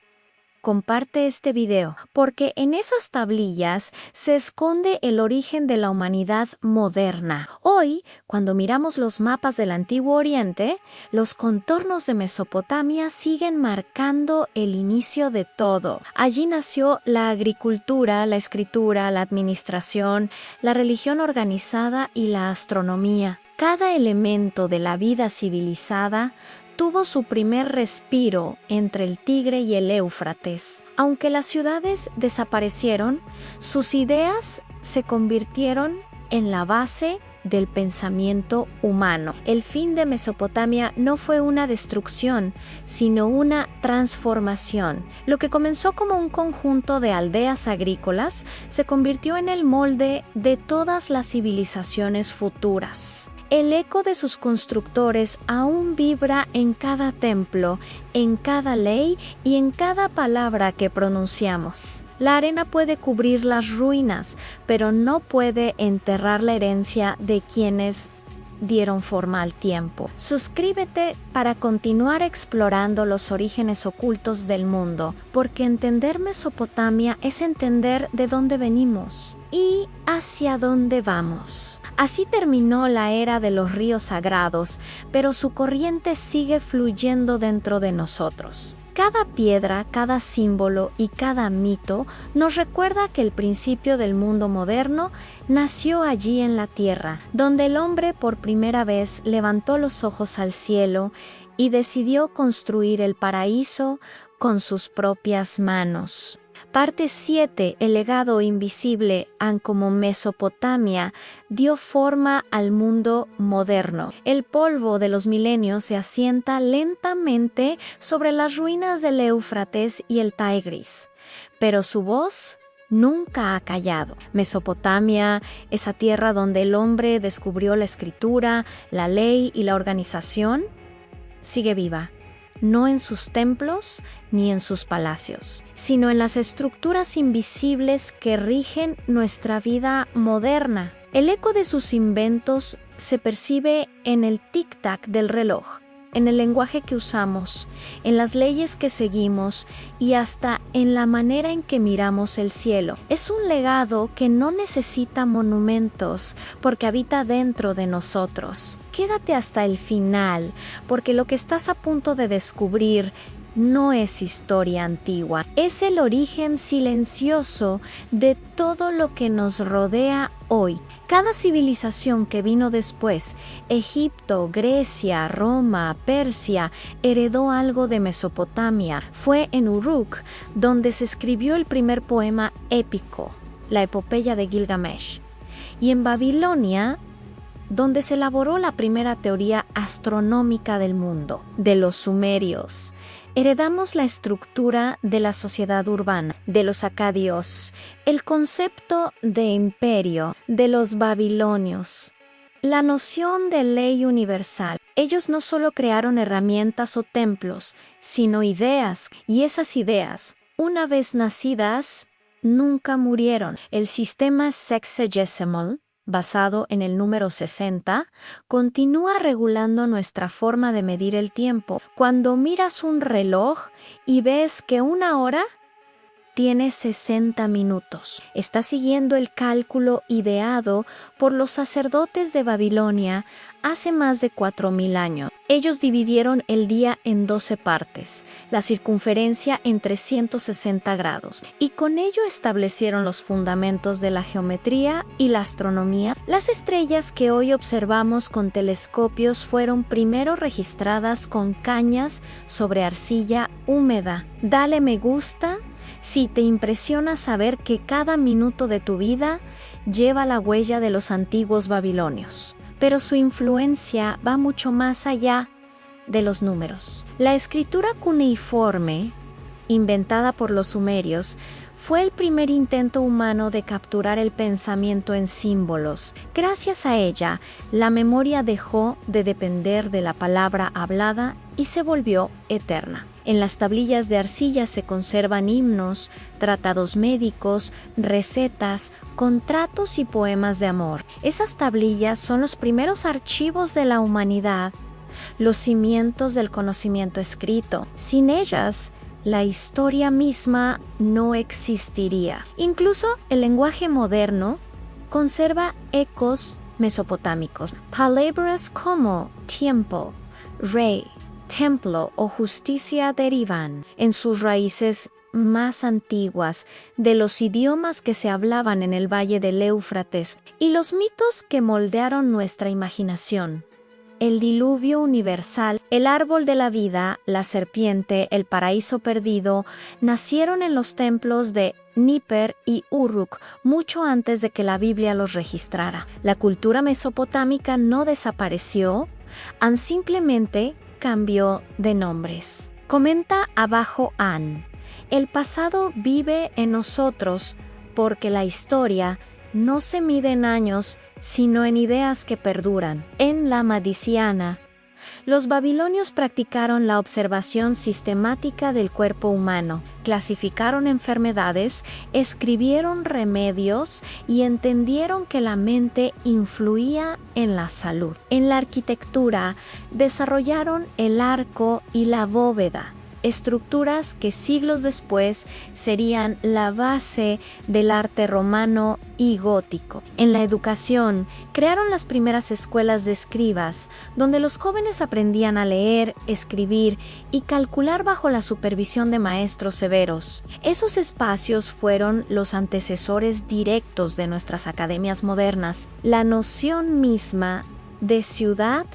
comparte este video, porque en esas tablillas se esconde el origen de la humanidad moderna. Hoy, cuando miramos los mapas del Antiguo Oriente, los contornos de Mesopotamia siguen marcando el inicio de todo. Allí nació la agricultura, la escritura, la administración, la religión organizada y la astronomía. Cada elemento de la vida civilizada tuvo su primer respiro entre el Tigre y el Éufrates. Aunque las ciudades desaparecieron, sus ideas se convirtieron en la base del pensamiento humano. El fin de Mesopotamia no fue una destrucción, sino una transformación. Lo que comenzó como un conjunto de aldeas agrícolas se convirtió en el molde de todas las civilizaciones futuras. El eco de sus constructores aún vibra en cada templo, en cada ley y en cada palabra que pronunciamos. La arena puede cubrir las ruinas, pero no puede enterrar la herencia de quienes dieron forma al tiempo. Suscríbete para continuar explorando los orígenes ocultos del mundo, porque entender Mesopotamia es entender de dónde venimos y hacia dónde vamos. Así terminó la era de los ríos sagrados, pero su corriente sigue fluyendo dentro de nosotros. Cada piedra, cada símbolo y cada mito nos recuerda que el principio del mundo moderno nació allí en la tierra, donde el hombre por primera vez levantó los ojos al cielo y decidió construir el paraíso con sus propias manos. Parte 7. El legado invisible en cómo Mesopotamia dio forma al mundo moderno. El polvo de los milenios se asienta lentamente sobre las ruinas del Éufrates y el Tigris, pero su voz nunca ha callado. Mesopotamia, esa tierra donde el hombre descubrió la escritura, la ley y la organización, sigue viva. No en sus templos ni en sus palacios, sino en las estructuras invisibles que rigen nuestra vida moderna. El eco de sus inventos se percibe en el tic-tac del reloj, en el lenguaje que usamos, en las leyes que seguimos y hasta en la manera en que miramos el cielo. Es un legado que no necesita monumentos porque habita dentro de nosotros. Quédate hasta el final, porque lo que estás a punto de descubrir no es historia antigua, es el origen silencioso de todo lo que nos rodea hoy. Cada civilización que vino después, Egipto, Grecia, Roma, Persia, heredó algo de Mesopotamia. Fue en Uruk donde se escribió el primer poema épico, la epopeya de Gilgamesh, y en Babilonia donde se elaboró la primera teoría astronómica del mundo. De los sumerios heredamos la estructura de la sociedad urbana, de los acadios, el concepto de imperio, de los babilonios, la noción de ley universal. Ellos no solo crearon herramientas o templos, sino ideas, y esas ideas, una vez nacidas, nunca murieron. El sistema sexagesimal, basado en el número 60, continúa regulando nuestra forma de medir el tiempo. Cuando miras un reloj y ves que una hora tiene 60 minutos, está siguiendo el cálculo ideado por los sacerdotes de Babilonia hace más de 4000 años. Ellos dividieron el día en 12 partes, la circunferencia en 360 grados, y con ello establecieron los fundamentos de la geometría y la astronomía. Las estrellas que hoy observamos con telescopios fueron primero registradas con cañas sobre arcilla húmeda. Dale me gusta si te impresiona saber que cada minuto de tu vida lleva la huella de los antiguos babilonios. Pero su influencia va mucho más allá de los números. La escritura cuneiforme, inventada por los sumerios, fue el primer intento humano de capturar el pensamiento en símbolos. Gracias a ella, la memoria dejó de depender de la palabra hablada y se volvió eterna. En las tablillas de arcilla se conservan himnos, tratados médicos, recetas, contratos y poemas de amor. Esas tablillas son los primeros archivos de la humanidad, los cimientos del conocimiento escrito. Sin ellas, la historia misma no existiría. Incluso el lenguaje moderno conserva ecos mesopotámicos. Palabras como tiempo, rey, templo o justicia derivan en sus raíces más antiguas de los idiomas que se hablaban en el valle del Éufrates y los mitos que moldearon nuestra imaginación. El diluvio universal, el árbol de la vida, la serpiente, el paraíso perdido, nacieron en los templos de Níper y Uruk mucho antes de que la Biblia los registrara. La cultura mesopotámica no desapareció, simplemente cambió de nombres. Comenta abajo Ann: el pasado vive en nosotros porque la historia no se mide en años, sino en ideas que perduran. En la Madiciana, los babilonios practicaron la observación sistemática del cuerpo humano, clasificaron enfermedades, escribieron remedios y entendieron que la mente influía en la salud. En la arquitectura, desarrollaron el arco y la bóveda, estructuras que siglos después serían la base del arte romano y gótico. En la educación, crearon las primeras escuelas de escribas, donde los jóvenes aprendían a leer, escribir y calcular bajo la supervisión de maestros severos. Esos espacios fueron los antecesores directos de nuestras academias modernas. La noción misma de ciudad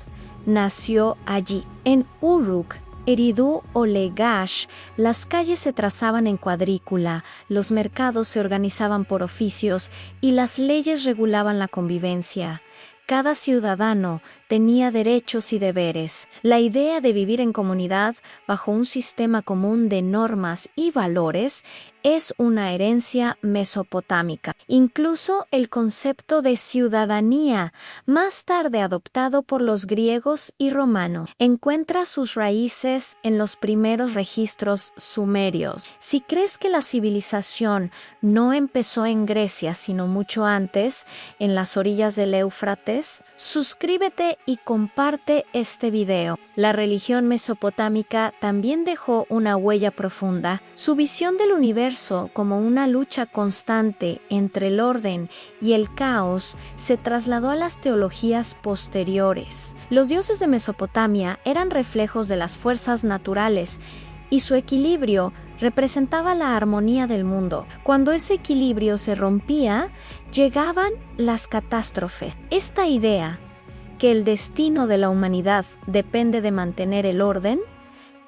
nació allí. En Uruk, Eridu o Lagash, las calles se trazaban en cuadrícula, los mercados se organizaban por oficios y las leyes regulaban la convivencia. Cada ciudadano tenía derechos y deberes. La idea de vivir en comunidad bajo un sistema común de normas y valores es una herencia mesopotámica. Incluso el concepto de ciudadanía, más tarde adoptado por los griegos y romanos, encuentra sus raíces en los primeros registros sumerios. Si crees que la civilización no empezó en Grecia, sino mucho antes, en las orillas del Éufrates, suscríbete y comparte este video. La religión mesopotámica también dejó una huella profunda. Su visión del universo como una lucha constante entre el orden y el caos se trasladó a las teologías posteriores. Los dioses de Mesopotamia eran reflejos de las fuerzas naturales y su equilibrio representaba la armonía del mundo. Cuando ese equilibrio se rompía, llegaban las catástrofes. Esta idea, que el destino de la humanidad depende de mantener el orden,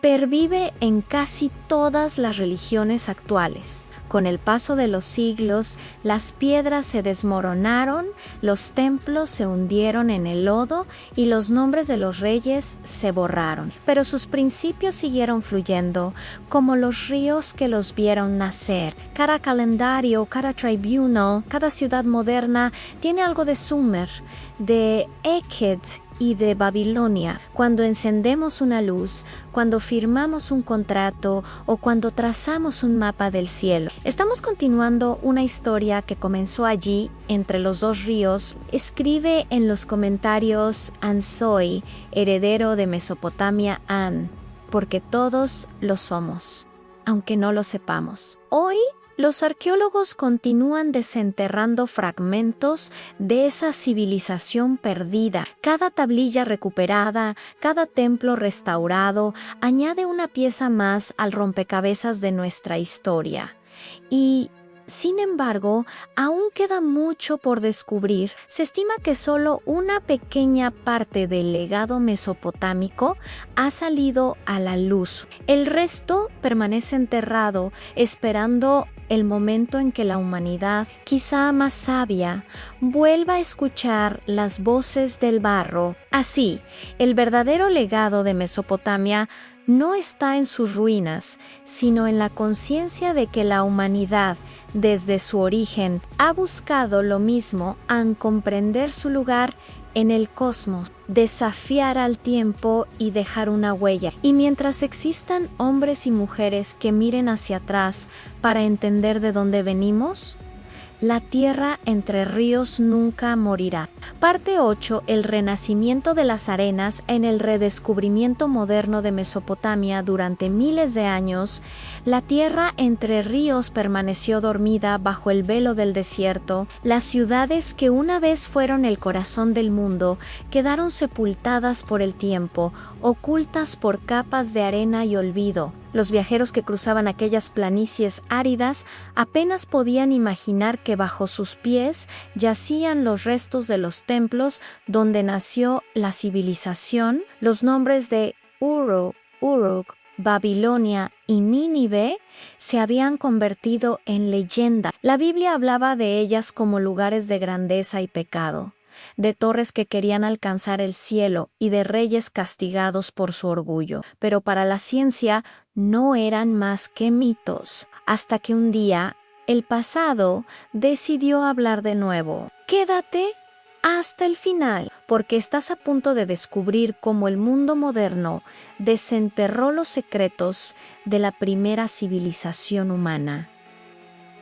pervive en casi todas las religiones actuales. Con el paso de los siglos, las piedras se desmoronaron, los templos se hundieron en el lodo y los nombres de los reyes se borraron. Pero sus principios siguieron fluyendo, como los ríos que los vieron nacer. Cada calendario, cada tribunal, cada ciudad moderna tiene algo de Sumer, de Ekked y de Babilonia. Cuando encendemos una luz, cuando firmamos un contrato o cuando trazamos un mapa del cielo, estamos continuando una historia que comenzó allí, entre los dos ríos. Escribe en los comentarios Ansoi, heredero de Mesopotamia An, porque todos lo somos, aunque no lo sepamos. Hoy Los arqueólogos continúan desenterrando fragmentos de esa civilización perdida. Cada tablilla recuperada, cada templo restaurado, añade una pieza más al rompecabezas de nuestra historia. Y, sin embargo, aún queda mucho por descubrir. Se estima que solo una pequeña parte del legado mesopotámico ha salido a la luz. El resto permanece enterrado, esperando el momento en que la humanidad, quizá más sabia, vuelva a escuchar las voces del barro. Así, el verdadero legado de Mesopotamia no está en sus ruinas, sino en la conciencia de que la humanidad, desde su origen, ha buscado lo mismo al comprender su lugar en el cosmos, desafiar al tiempo y dejar una huella. Y mientras existan hombres y mujeres que miren hacia atrás para entender de dónde venimos, la tierra entre ríos nunca morirá. Parte 8. El renacimiento de las arenas en el redescubrimiento moderno de Mesopotamia. Durante miles de años, la tierra entre ríos permaneció dormida bajo el velo del desierto. Las ciudades que una vez fueron el corazón del mundo quedaron sepultadas por el tiempo, ocultas por capas de arena y olvido. Los viajeros que cruzaban aquellas planicies áridas apenas podían imaginar que bajo sus pies yacían los restos de los templos donde nació la civilización. Los nombres de Uruk, Babilonia y Nínive se habían convertido en leyenda. La Biblia hablaba de ellas como lugares de grandeza y pecado, de torres que querían alcanzar el cielo y de reyes castigados por su orgullo. Pero para la ciencia no eran más que mitos, hasta que un día el pasado decidió hablar de nuevo. Quédate hasta el final, porque estás a punto de descubrir cómo el mundo moderno desenterró los secretos de la primera civilización humana.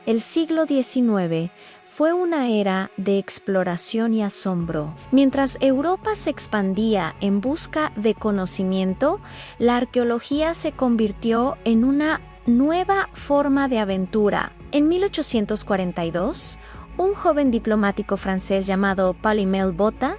El siglo XIX fue una era de exploración y asombro. Mientras Europa se expandía en busca de conocimiento, la arqueología se convirtió en una nueva forma de aventura. En 1842, un joven diplomático francés llamado Paul-Émile Botta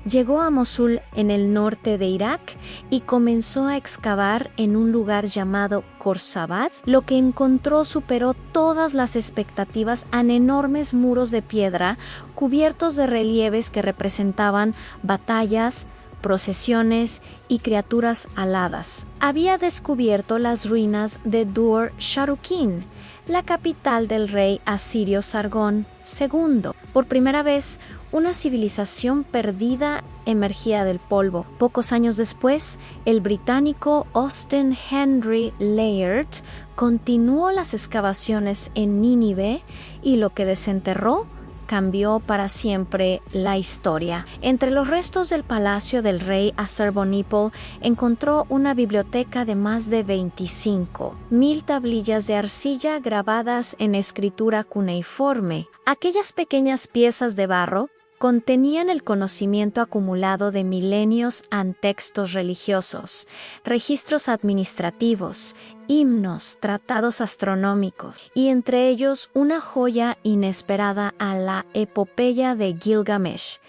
llegó a Mosul, en el norte de Irak, y comenzó a excavar en un lugar llamado Khorsabad. Lo que encontró superó todas las expectativas en enormes muros de piedra cubiertos de relieves que representaban batallas, procesiones y criaturas aladas. Había descubierto las ruinas de Dur-Sharrukin, la capital del rey asirio Sargón II. Por primera vez, una civilización perdida emergía del polvo. Pocos años después, el británico Austen Henry Layard continuó las excavaciones en Nínive y lo que desenterró cambió para siempre la historia. Entre los restos del palacio del rey Assurbanipal encontró una biblioteca de más de 25,000 tablillas de arcilla grabadas en escritura cuneiforme. Aquellas pequeñas piezas de barro contenían el conocimiento acumulado de milenios en textos religiosos, registros administrativos, himnos, tratados astronómicos, y entre ellos una joya inesperada a la epopeya de Gilgamesh,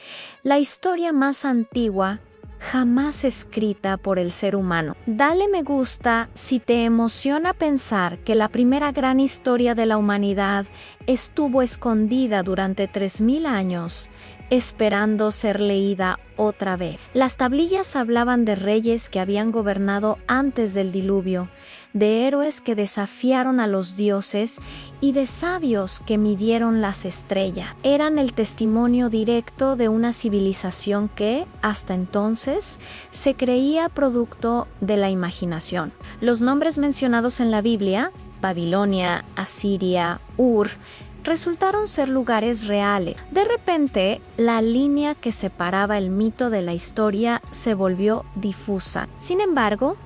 la historia más antigua jamás escrita por el ser humano. Dale me gusta si te emociona pensar que la primera gran historia de la humanidad estuvo escondida durante 3000 años, esperando ser leída otra vez. Las tablillas hablaban de reyes que habían gobernado antes del diluvio, de héroes que desafiaron a los dioses y de sabios que midieron las estrellas. Eran el testimonio directo de una civilización que, hasta entonces, se creía producto de la imaginación. Los nombres mencionados en la Biblia, Babilonia, Asiria, Ur, resultaron ser lugares reales. De repente, la línea que separaba el mito de la historia se volvió difusa. Sin embargo,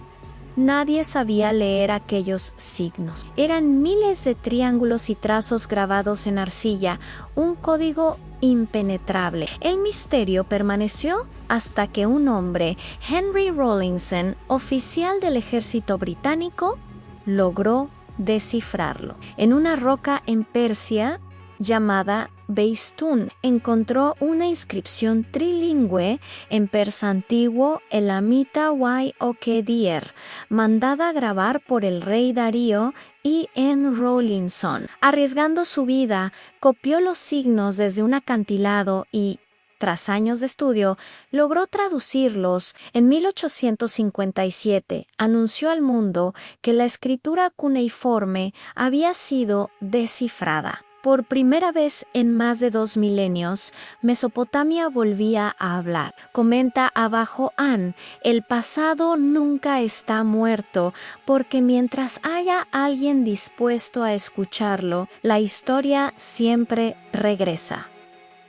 nadie sabía leer aquellos signos. Eran miles de triángulos y trazos grabados en arcilla, un código impenetrable. El misterio permaneció hasta que un hombre, Henry Rawlinson, oficial del ejército británico, logró descifrarlo. En una roca en Persia llamada Beistún encontró una inscripción trilingüe en persa antiguo Elamita y Okedier, mandada a grabar por el rey Darío y N. Rawlinson. Arriesgando su vida, copió los signos desde un acantilado y, tras años de estudio, logró traducirlos. En 1857 anunció al mundo que la escritura cuneiforme había sido descifrada. Por primera vez en más de 2 milenios, Mesopotamia volvía a hablar. Comenta abajo Ann, el pasado nunca está muerto, porque mientras haya alguien dispuesto a escucharlo, la historia siempre regresa.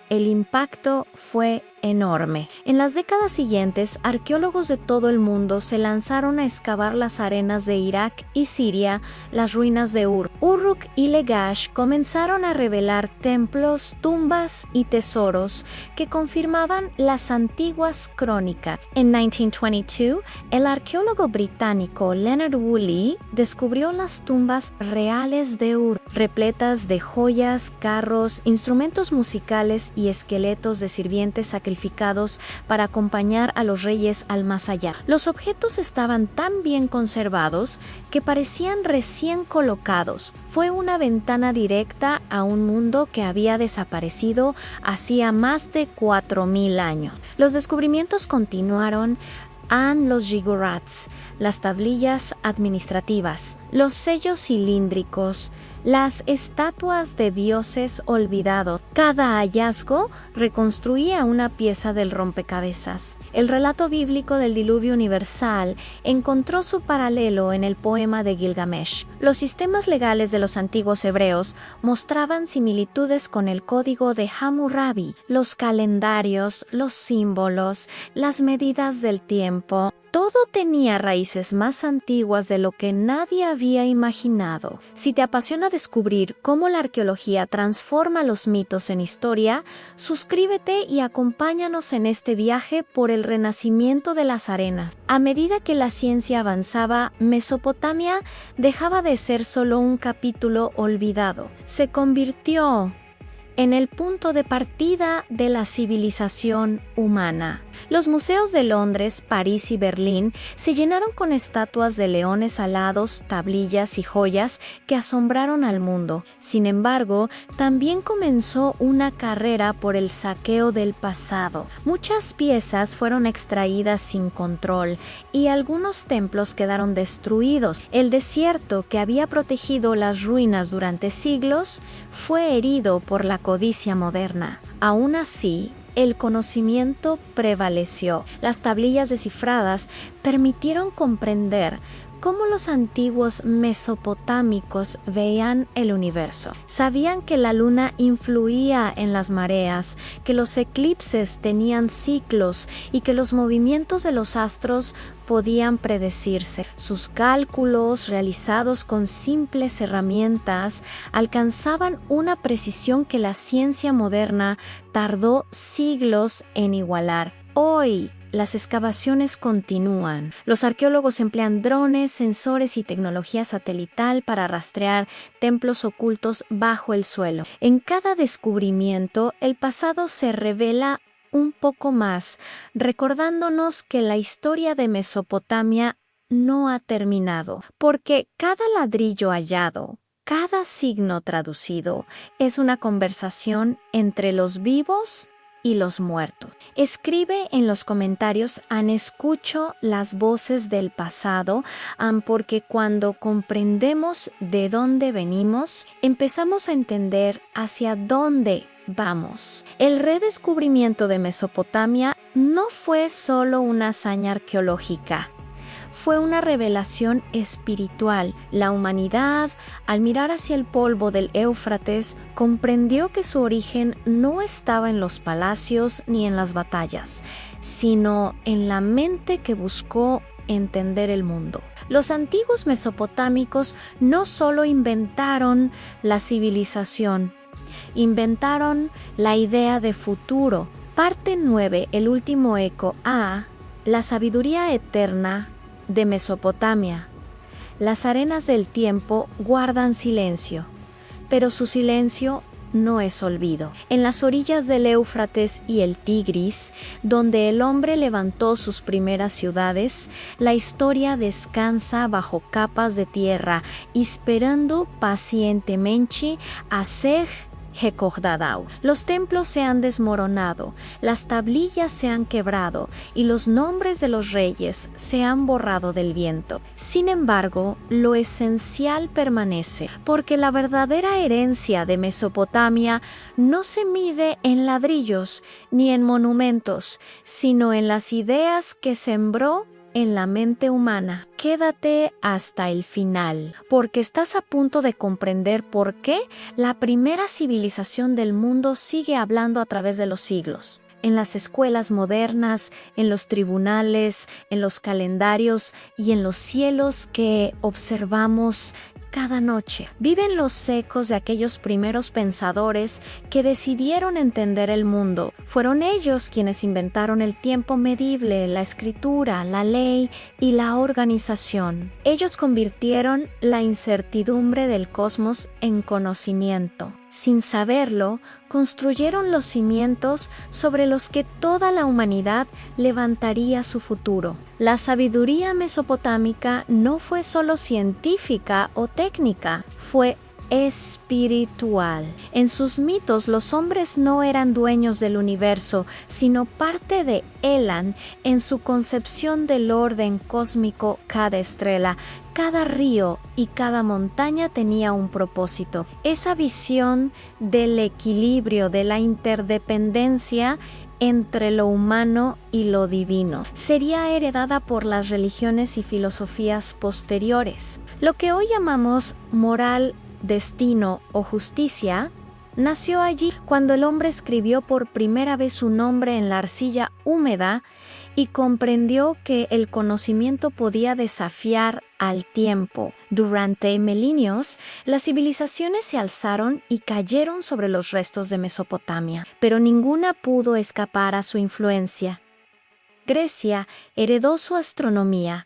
El impacto fue enorme. En las décadas siguientes, arqueólogos de todo el mundo se lanzaron a excavar las arenas de Irak y Siria, las ruinas de Ur. Uruk y Lagash comenzaron a revelar templos, tumbas y tesoros que confirmaban las antiguas crónicas. En 1922, el arqueólogo británico Leonard Woolley descubrió las tumbas reales de Ur, repletas de joyas, carros, instrumentos musicales y esqueletos de sirvientes sacrificados para acompañar a los reyes al más allá. Los objetos estaban tan bien conservados que parecían recién colocados. Fue una ventana directa a un mundo que había desaparecido hacía más de 4000 años. Los descubrimientos continuaron los zigurats, las tablillas administrativas, los sellos cilíndricos, las estatuas de dioses olvidados. Cada hallazgo reconstruía una pieza del rompecabezas. El relato bíblico del diluvio universal encontró su paralelo en el poema de Gilgamesh. Los sistemas legales de los antiguos hebreos mostraban similitudes con el código de Hammurabi, los calendarios, los símbolos, las medidas del tiempo. Todo tenía raíces más antiguas de lo que nadie había imaginado. Si te apasiona descubrir cómo la arqueología transforma los mitos en historia, suscríbete y acompáñanos en este viaje por el renacimiento de las arenas. A medida que la ciencia avanzaba, Mesopotamia dejaba de ser solo un capítulo olvidado. Se convirtió en el punto de partida de la civilización humana. Los museos de Londres, París y Berlín se llenaron con estatuas de leones alados, tablillas y joyas que asombraron al mundo. Sin embargo, también comenzó una carrera por el saqueo del pasado. Muchas piezas fueron extraídas sin control y algunos templos quedaron destruidos. El desierto que había protegido las ruinas durante siglos fue herido por la codicia moderna. Aún así, el conocimiento prevaleció. Las tablillas descifradas permitieron comprender cómo los antiguos mesopotámicos veían el universo. Sabían que la luna influía en las mareas, que los eclipses tenían ciclos y que los movimientos de los astros podían predecirse. Sus cálculos, realizados con simples herramientas, alcanzaban una precisión que la ciencia moderna tardó siglos en igualar. Hoy, las excavaciones continúan. Los arqueólogos emplean drones, sensores y tecnología satelital para rastrear templos ocultos bajo el suelo. En cada descubrimiento, el pasado se revela un poco más, recordándonos que la historia de Mesopotamia no ha terminado, porque cada ladrillo hallado, cada signo traducido, es una conversación entre los vivos y los muertos. Escribe en los comentarios, escucho las voces del pasado, porque cuando comprendemos de dónde venimos, empezamos a entender hacia dónde vamos. El redescubrimiento de Mesopotamia no fue solo una hazaña arqueológica. Fue una revelación espiritual. La humanidad, al mirar hacia el polvo del Éufrates, comprendió que su origen no estaba en los palacios ni en las batallas, sino en la mente que buscó entender el mundo. Los antiguos mesopotámicos no solo inventaron la civilización, inventaron la idea de futuro. Parte 9, el último eco. La sabiduría eterna de Mesopotamia. Las arenas del tiempo guardan silencio, pero su silencio no es olvido. En las orillas del Éufrates y el Tigris, donde el hombre levantó sus primeras ciudades, la historia descansa bajo capas de tierra, esperando pacientemente a ser recordado. Los templos se han desmoronado, las tablillas se han quebrado y los nombres de los reyes se han borrado del viento. Sin embargo, lo esencial permanece, porque la verdadera herencia de Mesopotamia no se mide en ladrillos ni en monumentos, sino en las ideas que sembró en la mente humana. Quédate hasta el final, porque estás a punto de comprender por qué la primera civilización del mundo sigue hablando a través de los siglos. En las escuelas modernas, en los tribunales, en los calendarios y en los cielos que observamos cada noche. Viven los ecos de aquellos primeros pensadores que decidieron entender el mundo. Fueron ellos quienes inventaron el tiempo medible, la escritura, la ley y la organización. Ellos convirtieron la incertidumbre del cosmos en conocimiento. Sin saberlo, construyeron los cimientos sobre los que toda la humanidad levantaría su futuro. La sabiduría mesopotámica no fue solo científica o técnica, fue espiritual. En sus mitos, los hombres no eran dueños del universo, sino parte de Elan en su concepción del orden cósmico. Cada estrella, cada río y cada montaña tenía un propósito. Esa visión del equilibrio, de la interdependencia entre lo humano y lo divino, sería heredada por las religiones y filosofías posteriores. Lo que hoy llamamos moral, destino o justicia nació allí cuando el hombre escribió por primera vez su nombre en la arcilla húmeda y comprendió que el conocimiento podía desafiar al tiempo. Durante milenios, las civilizaciones se alzaron y cayeron sobre los restos de Mesopotamia, pero ninguna pudo escapar a su influencia. Grecia heredó su astronomía,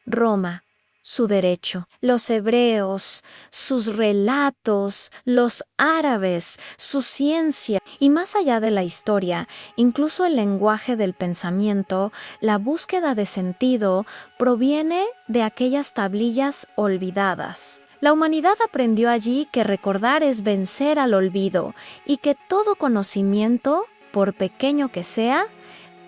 Roma su derecho, los hebreos, sus relatos, los árabes, su ciencia, y más allá de la historia, incluso el lenguaje del pensamiento, la búsqueda de sentido, proviene de aquellas tablillas olvidadas. La humanidad aprendió allí que recordar es vencer al olvido y que todo conocimiento, por pequeño que sea,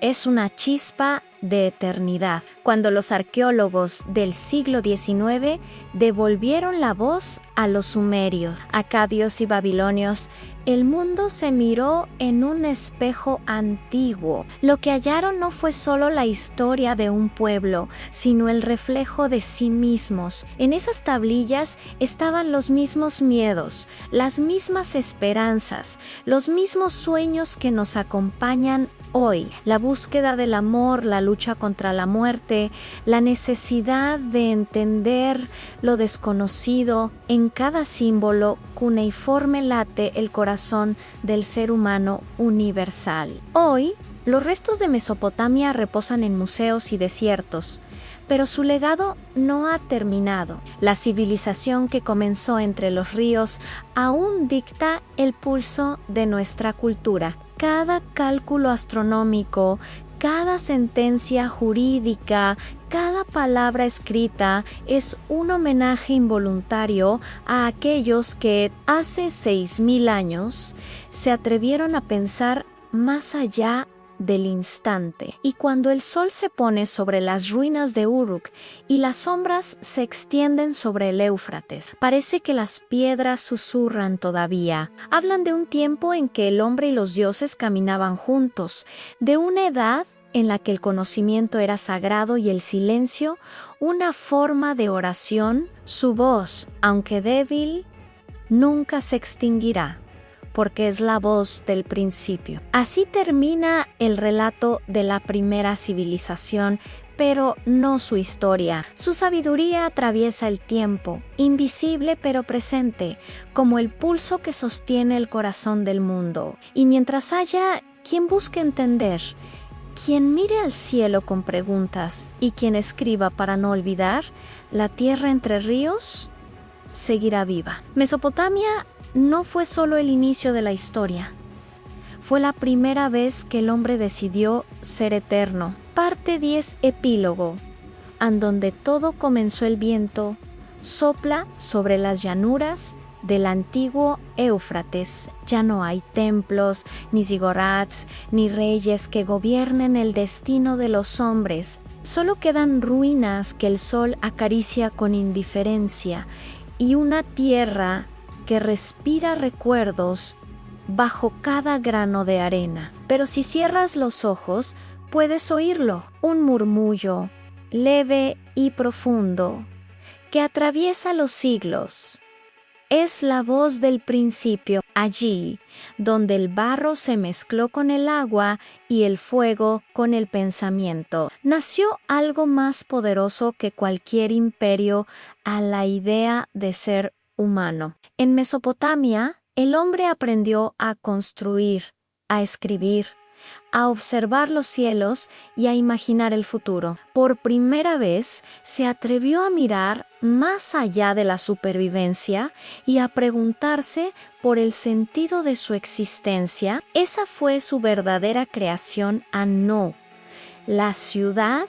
es una chispa de eternidad. Cuando los arqueólogos del siglo XIX devolvieron la voz a los sumerios, acadios y babilonios, el mundo se miró en un espejo antiguo. Lo que hallaron no fue solo la historia de un pueblo, sino el reflejo de sí mismos. En esas tablillas estaban los mismos miedos, las mismas esperanzas, los mismos sueños que nos acompañan hoy. La búsqueda del amor, la lucha contra la muerte, la necesidad de entender lo desconocido. En cada símbolo cuneiforme late el corazón del ser humano universal. Hoy, los restos de Mesopotamia reposan en museos y desiertos, pero su legado no ha terminado. La civilización que comenzó entre los ríos aún dicta el pulso de nuestra cultura. Cada cálculo astronómico, cada sentencia jurídica, cada palabra escrita es un homenaje involuntario a aquellos que hace 6.000 años se atrevieron a pensar más allá del instante. Y cuando el sol se pone sobre las ruinas de Uruk y las sombras se extienden sobre el Éufrates, parece que las piedras susurran todavía. Hablan de un tiempo en que el hombre y los dioses caminaban juntos, de una edad en la que el conocimiento era sagrado y el silencio una forma de oración. Su voz, aunque débil, nunca se extinguirá, porque es la voz del principio. Así termina el relato de la primera civilización, pero no su historia. Su sabiduría atraviesa el tiempo, invisible pero presente, como el pulso que sostiene el corazón del mundo. Y mientras haya quien busque entender, Quien mire al cielo con preguntas y quien escriba para no olvidar, la tierra entre ríos seguirá viva. Mesopotamia no fue solo el inicio de la historia. Fue la primera vez que el hombre decidió ser eterno. Parte 10, epílogo, en donde todo comenzó. El viento sopla sobre las llanuras del antiguo Éufrates. Ya no hay templos, ni zigorats, ni reyes que gobiernen el destino de los hombres. Solo quedan ruinas que el sol acaricia con indiferencia y una tierra que respira recuerdos bajo cada grano de arena. Pero si cierras los ojos, puedes oírlo, un murmullo leve y profundo que atraviesa los siglos. Es la voz del principio, allí donde el barro se mezcló con el agua y el fuego con el pensamiento. Nació algo más poderoso que cualquier imperio, a la idea de ser humano. En Mesopotamia, el hombre aprendió a construir, a escribir, a observar los cielos y a imaginar el futuro. Por primera vez se atrevió a mirar más allá de la supervivencia y a preguntarse por el sentido de su existencia. Esa fue su verdadera creación, no la ciudad,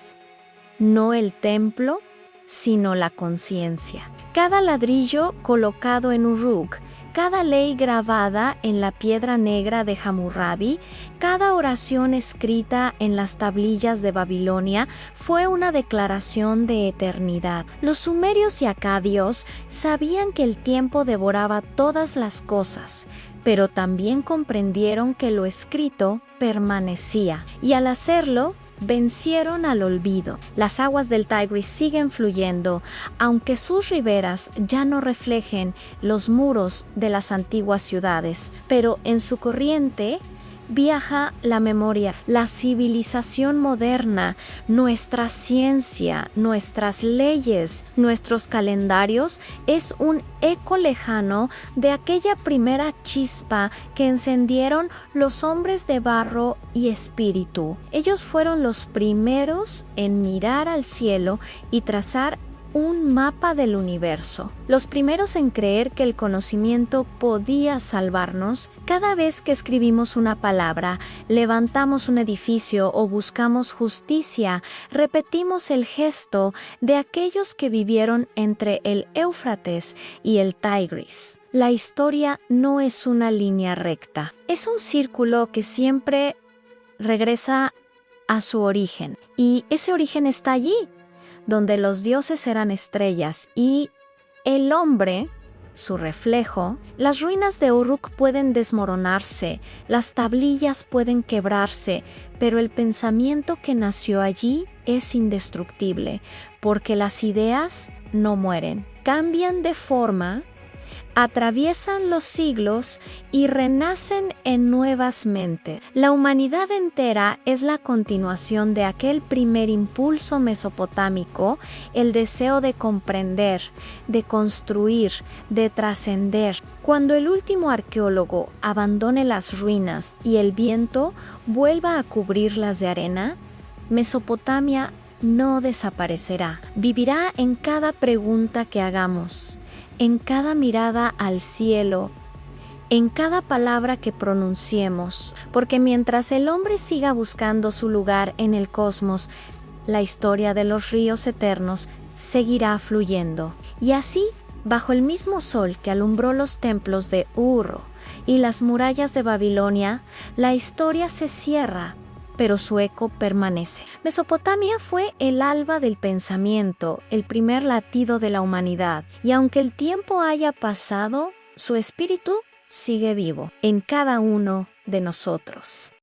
no el templo, sino la conciencia. Cada ladrillo colocado en Uruk, cada ley grabada en la piedra negra de Hammurabi, cada oración escrita en las tablillas de Babilonia fue una declaración de eternidad. Los sumerios y acadios sabían que el tiempo devoraba todas las cosas, pero también comprendieron que lo escrito permanecía, y al hacerlo, vencieron al olvido. Las aguas del Tigris siguen fluyendo, aunque sus riberas ya no reflejen los muros de las antiguas ciudades, pero en su corriente viaja la memoria, la civilización moderna, nuestra ciencia, nuestras leyes, nuestros calendarios. Es un eco lejano de aquella primera chispa que encendieron los hombres de barro y espíritu. Ellos fueron los primeros en mirar al cielo y trazar un mapa del universo. Los primeros en creer que el conocimiento podía salvarnos. Cada vez que escribimos una palabra, levantamos un edificio o buscamos justicia, repetimos el gesto de aquellos que vivieron entre el Éufrates y el Tigris. La historia no es una línea recta, es un círculo que siempre regresa a su origen, y ese origen está allí, donde los dioses eran estrellas y el hombre, su reflejo. Las ruinas de Uruk pueden desmoronarse, las tablillas pueden quebrarse, pero el pensamiento que nació allí es indestructible, porque las ideas no mueren, cambian de forma, atraviesan los siglos y renacen en nuevas mentes. La humanidad entera es la continuación de aquel primer impulso mesopotámico, el deseo de comprender, de construir, de trascender. Cuando el último arqueólogo abandone las ruinas y el viento vuelva a cubrirlas de arena, Mesopotamia no desaparecerá. Vivirá en cada pregunta que hagamos, en cada mirada al cielo, en cada palabra que pronunciemos, porque mientras el hombre siga buscando su lugar en el cosmos, la historia de los ríos eternos seguirá fluyendo. Y así, bajo el mismo sol que alumbró los templos de Ur y las murallas de Babilonia, la historia se cierra, pero su eco permanece. Mesopotamia fue el alba del pensamiento, el primer latido de la humanidad, y aunque el tiempo haya pasado, su espíritu sigue vivo en cada uno de nosotros.